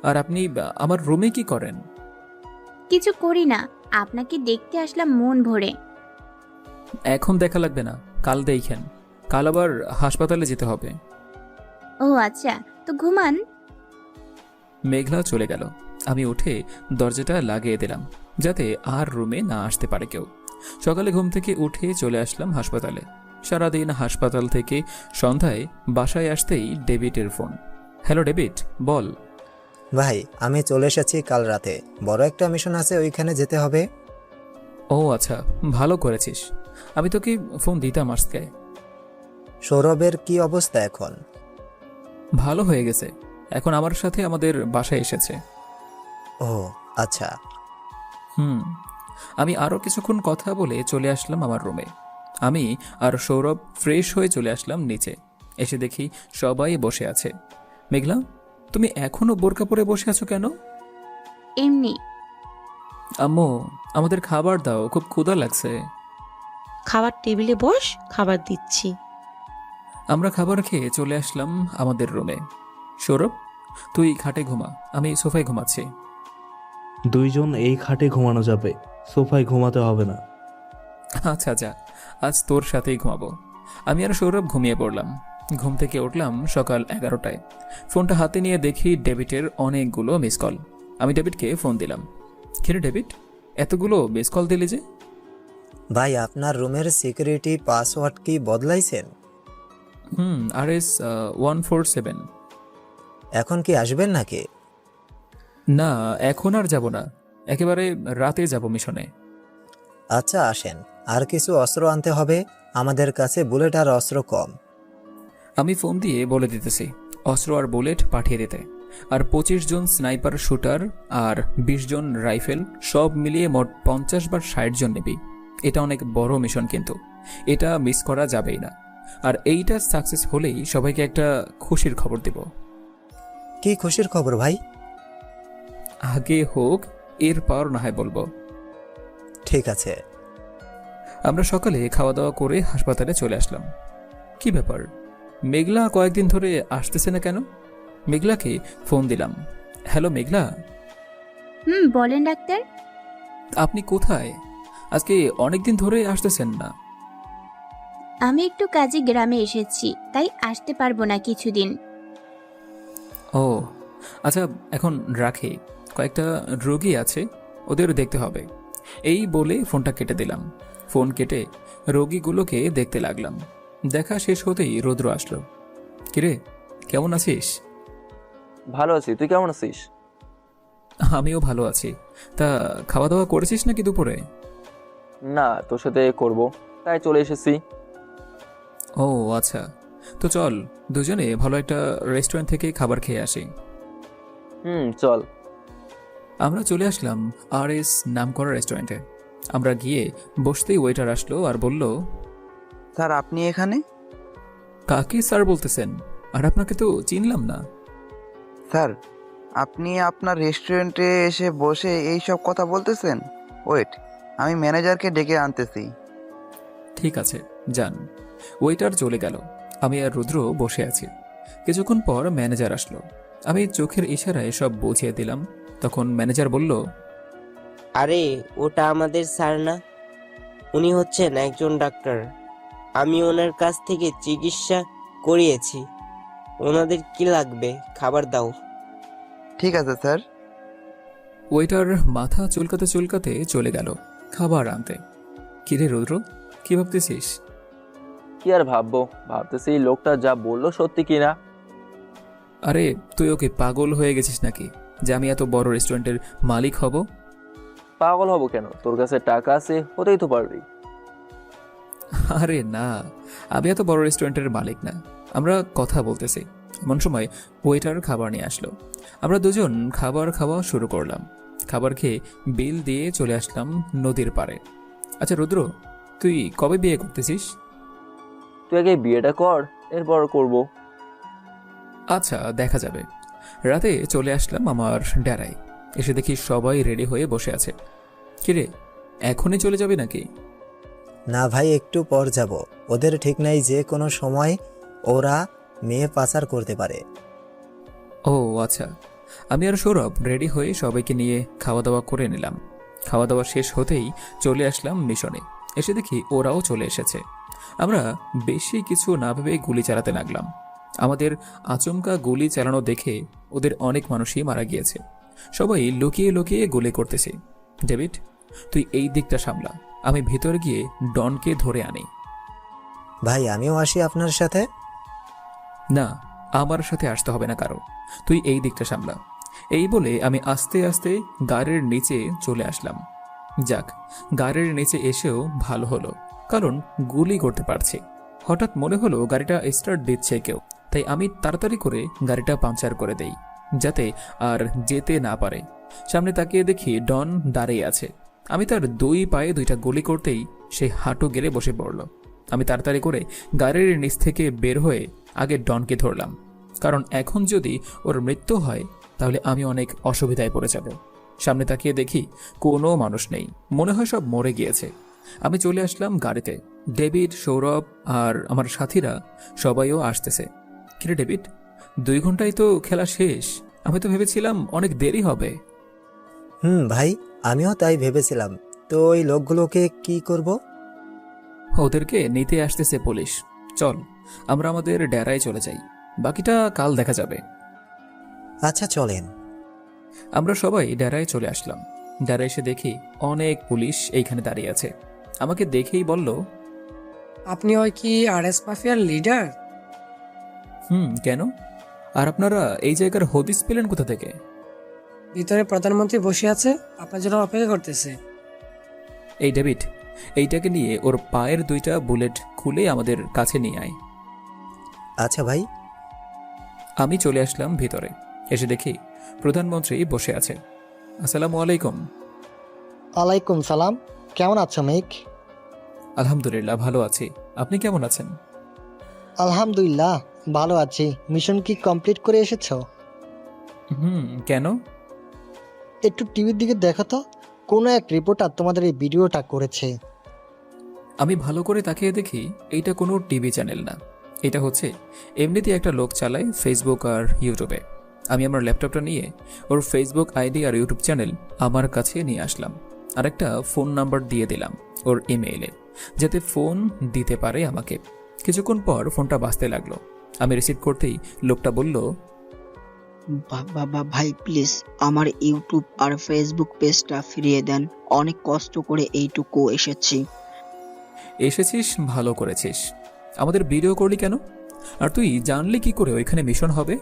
আর আপনি আমার রুমে কি করেন? কিছু করি না, আপনাকে দেখতে আসলাম মন ভরে। এখন দেখা লাগবে না, কাল দেখেন। কাল আবার হাসপাতালে যেতে হবে। ও আচ্ছা, তো ঘুমান। মেঘলা চলে গেল। আমি উঠে দরজাটা লাগিয়ে দিলাম, যাতে আর রুমে না আসতে পারে কেউ। সকালে ঘুম থেকে উঠে চলে আসলাম হাসপাতালে। সারাদিন হাসপাতাল থেকে সন্ধ্যায় বাসায় আসতেই ডেভিডের ফোন। হ্যালো ডেভিড, বল। ভাই, আমি চলে এসেছি কাল রাতে, বড় একটা মিশন আছে, ওইখানে যেতে হবে। ও আচ্ছা, ভালো করেছিস। আমি তোকে ফোন দিতাম আজকে। সৌরভের কি অবস্থা এখন? ভালো হয়ে গেছে, এখন আমার সাথে আমাদের বাসায় এসেছে। ও আচ্ছা। আমি আরও কিছুক্ষণ কথা বলে চলে আসলাম আমার রুমে। আমি আর সৌরভ ফ্রেশ হয়ে চলে আসলাম নিচে। এসে দেখি সবাই বসে আছে। মেঘলা, তুমি এখনো বোরকা পরে বসে আছো কেন? এমনি। আম্মু, আমাদের খাবার দাও, খুব ক্ষুধা লাগছে। খাবার টেবিলে বস, খাবার দিচ্ছি। আমরা খাবার খেয়ে চলে আসলাম আমাদের রুমে। সৌরভ, তুই খাটে ঘুমা, আমি সোফায় ঘুমাচ্ছি। দুইজন এই খাটে ঘুমানো যাবে, সোফায় ঘুমাতে হবে না। আচ্ছা যা, আজ তোর সাথেই ঘুমাবো। আমি আর সৌরভ ঘুমিয়ে পড়লাম। ঘুম থেকে উঠলাম সকাল 11টায়। ফোনটা হাতে নিয়ে দেখি ডেভিডের অনেকগুলো মিস কল। আমি ডেভিডকে ফোন দিলাম। কিরে ডেভিড, এতগুলো মিস কল দিলি যে? ভাই, আপনার রুমের সিকিউরিটি পাসওয়ার্ড কি বদলাইছেন? RS 147। এখন কি আসবেন নাকি? না, এখন আর যাব না, একেবারে রাতে যাব মিশনে। আচ্ছা আসেন, আর কিছু অস্ত্র আনতে হবে, আমাদের কাছে বুলেট আর অস্ত্র কম। আমি ফোন দিয়ে বলে দিতেছি অস্ত্র আর বুলেট পাঠিয়ে দিতে, আর 25 জন স্নাইপার শুটার আর 20 জন রাইফেল, সব মিলিয়ে মোট 50 বা 60 জন নেবি। এটা অনেক বড় মিশন, কিন্তু এটা মিস করা যাবেই না। আর এইটা সাকসেস হলেই সবাইকে একটা খুশির খবর দেব। কি খুশির খবর ভাই? আগে হোক, এরপর না হয় বলবো। ঠিক আছে। আমরা সকালে খাওয়া দাওয়া করে হাসপাতালে চলে আসলাম। কি ব্যাপার, মেঘলা কয়েকদিন ধরে আসতেছে না কেন? মেঘলাকে ফোন দিলাম। হ্যালো মেঘলা। বলেন ডাক্তার। আপনি কোথায়? আজকে অনেকদিন ধরে আসতেছেন না। আমি একটু কাজে গ্রামে এসেছি, তাই আসতে পারবো না কিছুদিন। ও আচ্ছা, এখন রাখি, কয়েকটা রোগী আছে, ওদের দেখতে হবে। এই বলে ফোনটা কেটে দিলাম। ফোন কেটে রোগীগুলোকে দেখতে লাগলাম। দেখা শেষ হতেই রুদ্র আসলো। কিরে, কেমন আছিস? ভালো আছি, তুই কেমন আছিস? আমিও ভালো আছি। তা খাওয়া দাওয়া করেছিস নাকি দুপুরে? না, তোর সাথে করব, তাই চলে এসেছি। ও আচ্ছা, তো চল দুজনে ভালো একটা রেস্টুরেন্ট থেকে খাবার খেয়ে আসি। চল। আমরা চলে আসলাম RS নামকরা রেস্টুরেন্টে। আমরা গিয়ে বসতেই ওয়েটার আসলো আর বলল, স্যার আপনি এখানে? কাকে স্যার বলতেছেন? আর আপনাকে তো চিনলাম না। স্যার, আপনি আপনার রেস্টুরেন্টে এসে বসে এই সব কথা বলতেছেন? ওয়েট, আমি ম্যানেজারকে ডেকে আনতেছি। ঠিক আছে, যান। ওয়েটার চলে গেল। আমি আর রুদ্র বসে আছি। কিছুক্ষণ পর ম্যানেজার আসলো। আমি চোখের ইশারায় সব বুঝিয়ে দিলাম। তখন ম্যানেজার বলল, আরে ওটা আমাদের স্যার না, উনি হচ্ছেন একজন ডাক্তার। আমি ওনার কাছ থেকে চিকিৎসা করিয়েছি। ওনাদের কি লাগবে? খাবার দাও। ঠিক আছে স্যার। ওয়েটার মাথা চুলকাতে চুলকাতে চলে গেল খাবার আনতে। কিরে রুদ্র, কি ভাবতেছিস? কি আর ভাববো, ভাবতেছি লোকটা যা বললো সত্যি কিনা। আরে তুই ওকে পাগল হয়ে গেছিস নাকি যে আমি এত বড় রেস্টুরেন্টের মালিক হব? পাগল হব কেন, তোর কাছে টাকা আছে, হতেই তো পারবি। আরে না, আমি এত বড় রেস্টুরেন্টের মালিক না, আমরা কথা বলতেছি। এমন সময় ওয়েটার খাবার নিয়ে আসলো। আমরা দুজন খাবার খাওয়া শুরু করলাম। খাবার খেয়ে বিল দিয়ে চলে আসলাম নদীর পাড়ে। আচ্ছা রুদ্র, তুই কবে বিয়ে করতেছিস? তুই আগে বিয়েটা কর, এরপর করব। আচ্ছা, দেখা যাবে। রাতে চলে আসলাম আমার ডেরায়। এসে দেখি সবাই রেডি হয়ে বসে আছে। কিরে, এখনই চলে যাবে নাকি? না ভাই, একটু পর যাব। ওদের ঠিক নাই, যে কোনো সময় ওরা মেয়ে পাচার করতে পারে। ও আচ্ছা। আমি আর সৌরভ রেডি হয়ে সবাইকে নিয়ে খাওয়া দাওয়া করে নিলাম। খাওয়া দাওয়া শেষ হতেই চলে আসলাম মিশনে। এসে দেখি ওরাও চলে এসেছে। আমরা বেশি কিছু না ভেবে গুলি চালাতে লাগলাম। আমাদের আচমকা গুলি চালানো দেখে ওদের অনেক মানুষই মারা গিয়েছে। সবাই লুকিয়ে লুকিয়ে গুলি করতেছে। ডেভিড, তুই এই দিকটা সামলা, আমি ভিতরে গিয়ে ডনকে ধরে আনি। ভাই আমিও আসি আপনার সাথে? না, আমার সাথে আসতে হবে না কারো, তুই এই দিকটা সামলা। এই বলে আমি আস্তে আস্তে গাড়ির নিচে চলে আসলাম। যাক, গাড়ির নিচে এসেও ভালো হলো, কারণ গুলি করতে পারছি। হঠাৎ মনে হলো গাড়িটা স্টার্ট দিচ্ছে কেউ, তাই আমি তাড়াতাড়ি করে গাড়িটা পাংচার করে দেই যাতে আর যেতে না পারে। সামনে তাকিয়ে দেখি ডন দাঁড়িয়ে আছে। আমি তার 2 পায়ে 2টা গুলি করতেই সে হাঁটু গেড়ে বসে পড়ল। আমি তাড়াতাড়ি করে গাড়ির নিচ থেকে বের হয়ে আগে ডনকে ধরলাম, কারণ এখন যদি ওর মৃত্যু হয় তাহলে আমি অনেক অসুবিধায় পড়ে যাব। সামনে তাকিয়ে দেখি কোনো মানুষ নেই, মনে হয় সব মরে গিয়েছে। আমি চলে আসলাম গাড়িতে। ডেভিড, সৌরভ আর আমার সাথীরা সবাইও আসতেছে। কিরে ডেভিড, 2 ঘন্টায় তো খেলা শেষ। আমি তো ভেবেছিলাম অনেক দেরি হবে। ভাই, আমিও তাই ভেবেছিলাম। তো ওই লোকগুলোকে কি করব? ওদেরকে নিতে আসতেছে পুলিশ। চল আমরা আমাদের ডেরায় চলে যাই, বাকিটা কাল দেখা যাবে। আচ্ছা চলেন। আমরা সবাই ডেরায় চলে আসলাম। ডেরায় এসে দেখি অনেক পুলিশ এইখানে দাঁড়িয়ে আছে। আমাকে দেখেই বলল, আপনি ওই কি আরএস মাফিয়ার লিডার? কেন? আর আপনারা এই জায়গার হদিস পেলেন কোথা থেকে? ভিতরে প্রধানমন্ত্রী বসে আছে, আপনার জন্য অপেক্ষা করতেছে। এই ডেভিড, এইটাকে নিয়ে ওর পায়ের 2টা বুলেট খুলে আমাদের কাছে নিয়ে আয়। আচ্ছা ভাই। আমি চলে আসলাম ভিতরে। এসে দেখি প্রধানমন্ত্রী বসে আছে। আসসালামু আলাইকুম। ওয়ালাইকুম সালাম। কেমন আছো মেঘ? আলহামদুলিল্লাহ ভালো আছি, আপনি কেমন আছেন? আলহামদুলিল্লাহ ভালো আছি। মিশন কি কমপ্লিট করে এসেছো? কেন? একটু টিভির দিকে দেখো তো, কোনো এক রিপোর্টার তোমাদের এই ভিডিওটা করেছে। আমি ভালো করে তাকিয়ে দেখি এইটা কোনো টিভি চ্যানেল না, এটা হচ্ছে এমনিতেই একটা লোক চালায় ফেসবুক আর ইউটিউবে। আমি আমার ল্যাপটপটা নিয়ে ওর ফেসবুক আইডি আর ইউটিউব চ্যানেল আমার কাছে নিয়ে আসলাম, আর একটা ফোন নাম্বার দিয়ে দিলাম ওর ইমেইলে, যাতে ফোন দিতে পারে আমাকে। কিছুক্ষণ পর ফোনটা বাজতে লাগলো। আমি রিসিভ করতেই লোকটা বলল, ভাই প্লিজ আমার ইউটিউব আর ফেসবুক পেজটা ফিরিয়ে দেন, অনেক কষ্ট করে এইটুকু এসেছিস ভালো করেছিস। আমাদের ভিডিও করলি কেন? আর তুই জানলি কি করে ওইখানে মিশন হবে?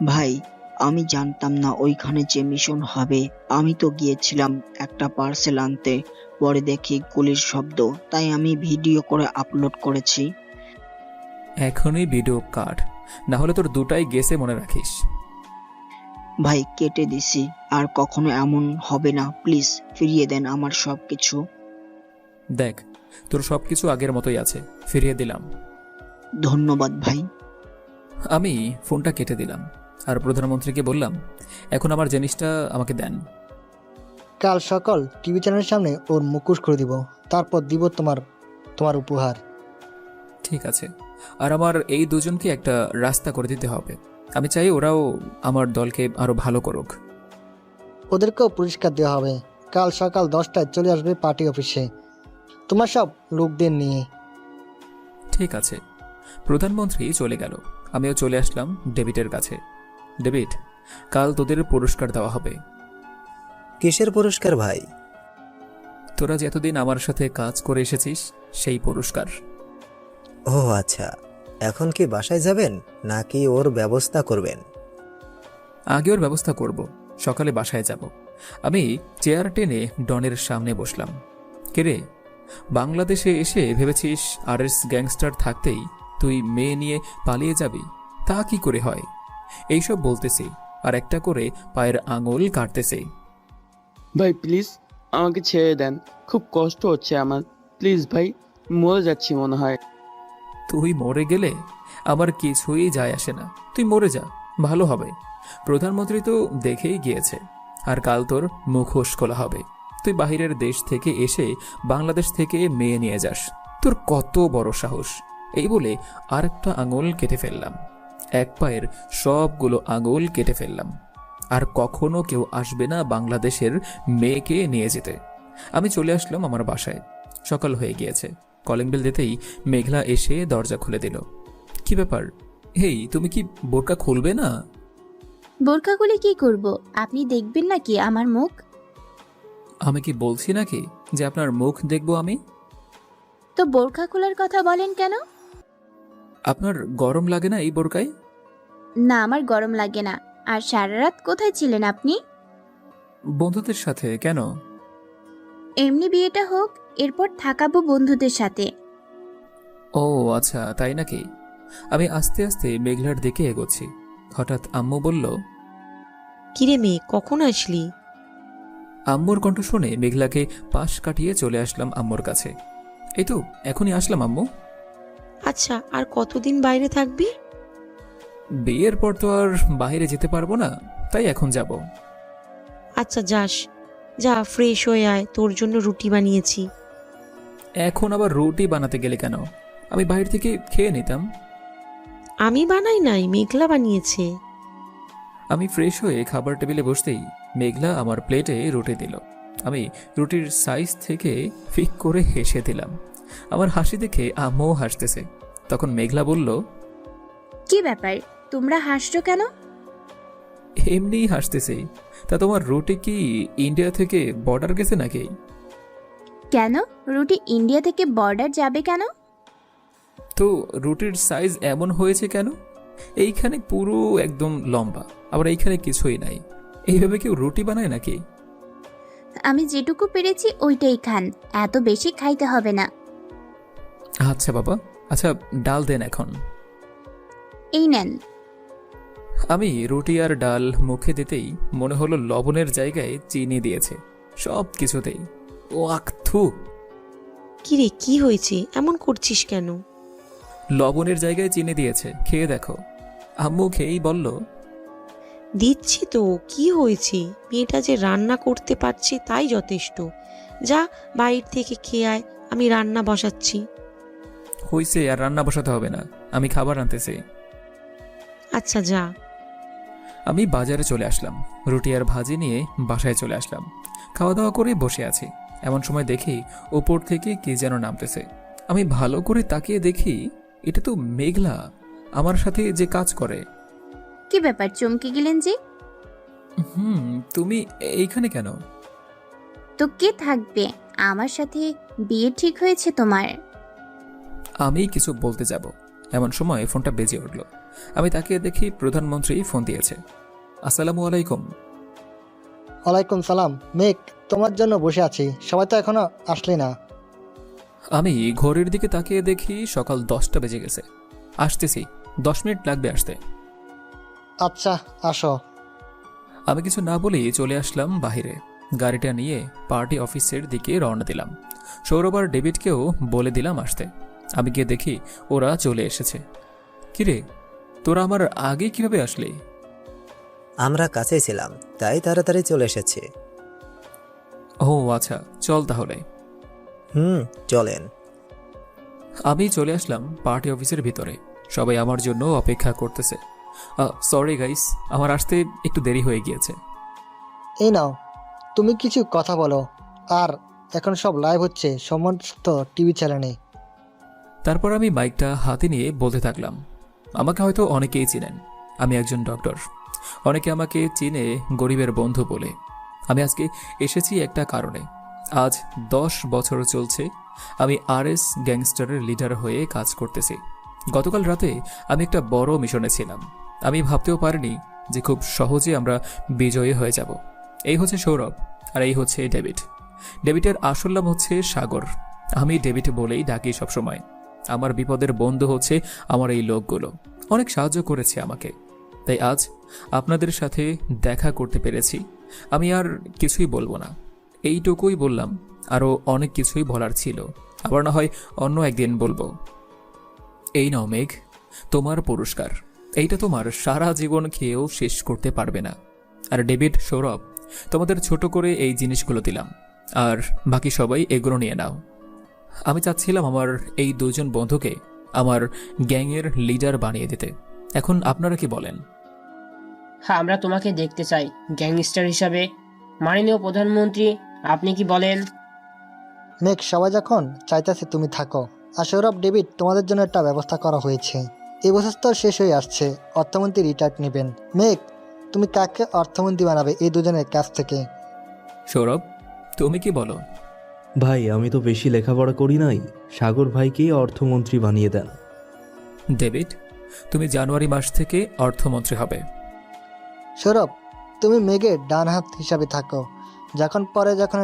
ভাই আমি জানতাম না ওইখানে যে মিশন হবে। আমি তো গিয়েছিলাম একটা পার্সেল আনতে, পরে দেখি গুলির শব্দ, তাই আমি ভিডিও করে আপলোড করেছি। এখনই ভিডিও কাট, না হলে তোর 2টাই গেছে, মনে রাখিস। ভাই কেটে দিছি, আর কখনো এমন হবে না, প্লিজ ফিরিয়ে দেন আমার সবকিছু। দেখ তোর সবকিছু আগের মতোই আছে, ফিরিয়ে দিলাম। ধন্যবাদ ভাই। আমি ফোনটা কেটে দিলাম আর প্রধানমন্ত্রীকে বললাম, এখন আমার জিনিসটা আমাকে দেন। কাল সকাল টিভি চ্যানেলের সামনে ওর মুখোশ করে দিব, তারপর দিব তোমার উপহার। ঠিক আছে, আর আমার এই 2জনকে একটা রাস্তা করে দিতে হবে। আমি চাই ওরাও আমার দলকে আরো ভালো করুক। ওদেরকেও পুরস্কার দেওয়া হবে। কাল সকাল 10টায় চলে আসবে পার্টি অফিসে, তোমার সব লোকদের নিয়ে। ঠিক আছে। প্রধানমন্ত্রী চলে গেল। আমিও চলে আসলাম ডেভিডের কাছে। ডেভিড, কাল তোদের পুরস্কার দেওয়া হবে। কিসের পুরস্কার ভাই? তোরা যে এতদিন আমার সাথে কাজ করে এসেছিস সেই পুরস্কার। ও আচ্ছা, এখন কি বাসায় যাবেন নাকি ওর ব্যবস্থা করবেন? আগে ওর ব্যবস্থা করব, সকালে বাসায় যাব। আমি চেয়ার টেনে ডনের সামনে বসলাম। কেরে, বাংলাদেশে এসে ভেবেছিস আরএস গ্যাংস্টার থাকতেই তুই মেয়ে নিয়ে পালিয়ে যাবি? তা কি করে হয়? এইসব বলতেছি আর একটা করে পায়ের আঙুল কাটতেছে। ভাই প্লিজ আমাকে ছেড়ে দেন, খুব কষ্ট হচ্ছে আমার, প্লিজ ভাই, মরে যাচ্ছি মনে হয়। তুই মরে গেলে আমার কিছুই যায় আসে না, তুই মরে যা, ভালো হবে। প্রধানমন্ত্রী তো দেখেই গিয়েছে, আর কাল তোর মুখোশ খোলা হবে। তুই বাহিরের দেশ থেকে এসে বাংলাদেশ থেকে মেয়ে নিয়ে যাস, তোর কত বড় সাহস! এই বলে আরেকটা আঙুল কেটে ফেললাম। এক পায়ের সবগুলো আঙুল কেটে ফেললাম। আর কখনো কেউ আসবে না বাংলাদেশের মেয়েকে নিয়ে যেতে। আমি চলে আসলাম আমার বাসায়। সকাল হয়ে গিয়েছে। কলিং বেল দিতেই মেঘলা এসে দরজা খুলে দিল। কি ব্যাপার? হেই, তুমি কি বোরকা খুলবে না? বোরকা খুলে কি করব? আপনি দেখবেন নাকি আমার মুখ? আমি কি বলছি নাকি যে আপনার মুখ দেখব আমি? তো বোরকা খোলার কথা বলেন কেন? আপনার গরম লাগে না এই বোরকায়? না, আমার গরম লাগে না। আর সারা রাত কোথায় ছিলেন আপনি? বন্ধুদের সাথে। কেন? এমনি বিয়েটা হোক, এরপর থাকাবো বন্ধুদের সাথে। ও আচ্ছা, তাই নাকি? আমি আস্তে আস্তে মেঘলার দিকে এগোচ্ছি। হঠাৎ আম্মু বলল, কিরে মেয়ে, কখন আসলি? আম্মুর কণ্ঠ শুনে মেঘলাকে পাশ কাটিয়ে চলে আসলাম আম্মুর কাছে। এই তো এখনই আসলাম আম্মু। আচ্ছা, আর কতদিন বাইরে থাকবি? বিয়ের পর তো আর বাইরে যেতে পারবো না, তাই এখন যাব। আচ্ছা যাস, যা ফ্রেশ হয়ে আয়, তোর জন্য রুটি বানিয়েছি। এখন আবার রুটি বানাতে গেলে কেন? আমি বাইরে থেকে খেয়ে নিতাম। আমি বানাই নাই, মেঘলা বানিয়েছে। আমি ফ্রেশ হয়ে খাবার টেবিলে বসতেই মেঘলা আমার প্লেটে রুটি দিল। আমি রুটির সাইজ থেকে ফিক করে হেসে দিলাম। আমার হাসি দেখে আম্মুও হাসতেছে। তখন মেঘলা বলল, কি ব্যাপার, তোমরা হাসছো কেন? এমনিই হাসতেছি। তা তোমার রুটি কি ইন্ডিয়া থেকে বর্ডার গেছে নাকি? কেন, রুটি ইন্ডিয়া থেকে বর্ডার যাবে কেন? তো রুটির সাইজ এমন হয়েছে কেন? এইখানে পুরো একদম লম্বা, আবার এইখানে কিছুই নাই। এইভাবে কেউ রুটি বানায় নাকি? আমি যেটুকু পেরেছি ওইটাই খান, এত বেশি খাইতে হবে না। আচ্ছা বাবা, আচ্ছা ডাল দেন এখন। এই নেন। আমি রুটি আর ডাল মুখে দিতেই মনে হলো লবণের জায়গায় চিনি দিয়েছে সব কিছুতেই। ও আখথু! কিরে, কি হয়েছে? এমন করছিস কেন? লবণের জায়গায় চিনি দিয়েছে, খেয়ে দেখো। আম্মু খেয়েই বলল, দিচ্ছি তো, কি হয়েছে? মেয়েটা যে রান্না করতে পারছে তাই যথেষ্ট। যা বাইরে থেকে খেয়ে আয়, আমি রান্না বসাচ্ছি। হইছে, আর রান্না বসাতে হবে না, আমি খাবার আনতেছি। আচ্ছা যা। আমি বাজারে চলে আসলাম, রুটি আর ভাজি নিয়ে বাসায় চলে আসলাম। খাওয়া দাওয়া করে বসে আছি, এমন সময় দেখি ওপর থেকে কে যেন নামতেছে। আমি ভালো করে তাকিয়ে দেখি এটা তো মেঘলা, আমার সাথে যে কাজ করে। কি ব্যাপার, চমকে গেলেন যে? তুমি এইখানে কেন? তো কে থাকবে, আমার সাথে বিয়ে ঠিক হয়েছে তোমার। আমি কিছু বলতে যাব, এমন সময় ফোনটা বেজে উঠল। আমি তাকিয়ে দেখি প্রধানমন্ত্রী ফোন দিয়েছে। আসসালামু আলাইকুম। ওয়ালাইকুম সালাম। মেঘ, তোমার জন্য বসে আছি, সবাই তো এখনো আসলি না। আমি ঘড়ির দিকে তাকিয়ে দেখি সকাল 10টা বেজে গেছে। আসতেছি, 10 মিনিট লাগবে আসতে। আচ্ছা আসো। আমি কিছু না বলেই চলে আসলাম বাহিরে। গাড়িটা নিয়ে পার্টি অফিসের দিকে রওনা দিলাম। সৌরভ আর ডেভিডকেও বলে দিলাম আসতে। আমি গিয়ে দেখি ওরা চলে এসেছে। কিরে, তোরা আমার আগে কিভাবে আসলি? আমরা কাছেই ছিলাম, তাই তাড়াতাড়ি চলে এসেছি। ও আচ্ছা, চল তাহলে। চলেন। আমি চলে আসলাম পার্টি অফিসের ভিতরে। সবাই আমার জন্য অপেক্ষা করতেছে। সরি গাইস, আমার আসতে একটু দেরি হয়ে গিয়েছে। এই নাও, তুমি কিছু কথা বলো। আর এখন সব লাইভ হচ্ছে সমস্ত টিভি চ্যানেলে। তারপর আমি মাইকটা হাতে নিয়ে বলতে থাকলাম। আমাকে হয়তো অনেকেই চিনেন, আমি একজন ডক্টর। অনেকে আমাকে চিনে গরিবের বন্ধু বলে। আমি আজকে এসেছি একটা কারণে। আজ 10 বছর চলছে আমি আরএস গ্যাংস্টারের লিডার হয়ে কাজ করতেছি। গতকাল রাতে আমি একটা বড় মিশনে ছিলাম। আমি ভাবতেও পারিনি যে খুব সহজে আমরা বিজয়ী হয়ে যাব। এই হচ্ছে সৌরভ, আর এই হচ্ছে ডেভিড। ডেভিডের আসল নাম হচ্ছে সাগর। আমি ডেভিড বলেই ডাকি সবসময়। আমার বিপদের বন্ধু হচ্ছে আমার এই লোকগুলো, অনেক সাহায্য করেছে আমাকে। তাই আজ আপনাদের সাথে দেখা করতে পেরেছি। আমি আর কিছুই বলবো না, এইটুকুই বললাম। আরও অনেক কিছুই বলার ছিল, আবার না হয় অন্য একদিন বলবো। এই নাও মেঘ, তোমার পুরস্কার। এইটা তোমার সারা জীবন খেয়েও শেষ করতে পারবে না। আর ডেভিড, সৌরভ, তোমাদের ছোট করে এই জিনিসগুলো দিলাম, আর বাকি সবাই এগুলো নিয়ে নাও। আমি চাচ্ছিলাম আমার এই দুজন বন্ধুকে আমার গ্যাংয়ের লিডার বানিয়ে দিতে। এখন আপনারা কি বলেন? হ্যাঁ, আমরা তোমাকে দেখতে চাই গ্যাংস্টার হিসাবে। মাননীয় প্রধানমন্ত্রী, আপনি কি বলেন? মেঘ, সবাই যখন চাইতেছে তুমি থাকো। আর সৌরভ, ডেভিড, তোমাদের জন্য একটা ব্যবস্থা করা হয়েছে। এই বছর তো শেষ হয়ে আসছে, অর্থমন্ত্রী রিটায়ার নেবেন। মেঘ, তুমি কাকে অর্থমন্ত্রী বানাবে এই দুজনের কাছ থেকে? সৌরভ, তুমি কি বলো? ভাই, আমি তো বেশি লেখাপড়া করি নাই, সাগর ভাইকেই অর্থমন্ত্রী বানিয়ে দেন। ডেভিড, তুমি জানুয়ারি মাস থেকে অর্থমন্ত্রী হবে। সৌরভ, তুমি মেঘের ডান হাত হিসাবে থাকো। যখন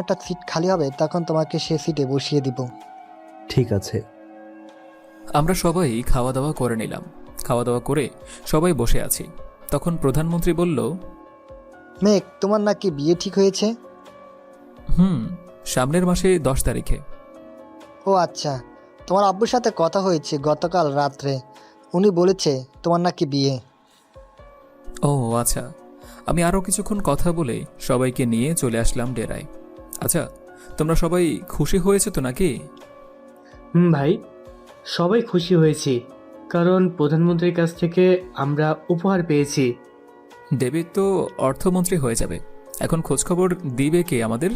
একটা সিট খালি হবে তখন তোমাকে সে সিটে বসিয়ে দিব। ঠিক আছে। আমরা সবাই খাওয়া দাওয়া করে নিলাম। খাওয়া দাওয়া করে সবাই বসে আছি। তখন প্রধানমন্ত্রী বলল, মেঘ, তোমার নাকি বিয়ে ঠিক হয়েছে? সামনের মাসে 10 তারিখে। ও আচ্ছা, তোমার আব্বুর সাথে কথা হয়েছে গতকাল রাত্রে। উনি বলেছে তোমার নাকি বিয়ে। ও আচ্ছা। আমি আরও কিছুক্ষণ কথা বলে সবাইকে নিয়ে চলে আসলাম ডেরায়। আচ্ছা, তোমরা সবাই খুশি হয়েছে তো নাকি? ভাই, সবাই খুশি হয়েছি, কারণ প্রধানমন্ত্রীর কাছ থেকে আমরা উপহার পেয়েছি। ডেভিড তো অর্থমন্ত্রী হয়ে যাবে, এখন খোঁজখবর দিবে কে আমাদের?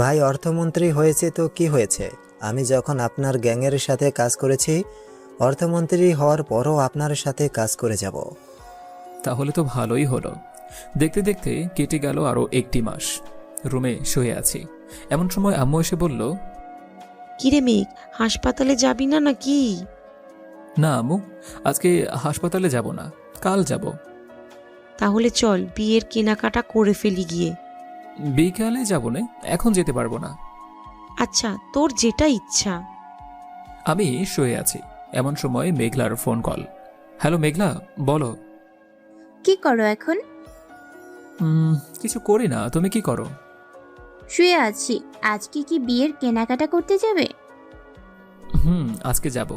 ভাই, অর্থমন্ত্রী হয়েছে তো কি হয়েছে? আমি যখন আপনার গ্যাংয়ের সাথে কাজ করেছি, অর্থমন্ত্রী হওয়ার পরও আপনার সাথে কাজ করে যাব। তাহলে তো ভালোই হলো। দেখতে দেখতে কেটে গেল আরও 1টি মাস। রুমে শুয়ে আছি, এমন সময় আম্মু এসে বলল, কিরে মেঘ, হাসপাতালে যাবি না নাকি? না আম্মু, আজকে হাসপাতালে যাব না, কাল যাব। তাহলে চল বিয়ের কেনাকাটা করে ফেলি গিয়ে। বিকালে যাব না, এখন যেতে পারবো না। আচ্ছা, তোর যেটা ইচ্ছা। আমি শুয়ে আছি, এমন সময় মেঘলার ফোন কল। হ্যালো মেঘলা, বলো। কি করো এখন? কিছু করি না, তুমি কি করো? শুয়ে আছি। আজকে কি বিয়ের কেনাকাটা করতে যাবে? আজকে যাব।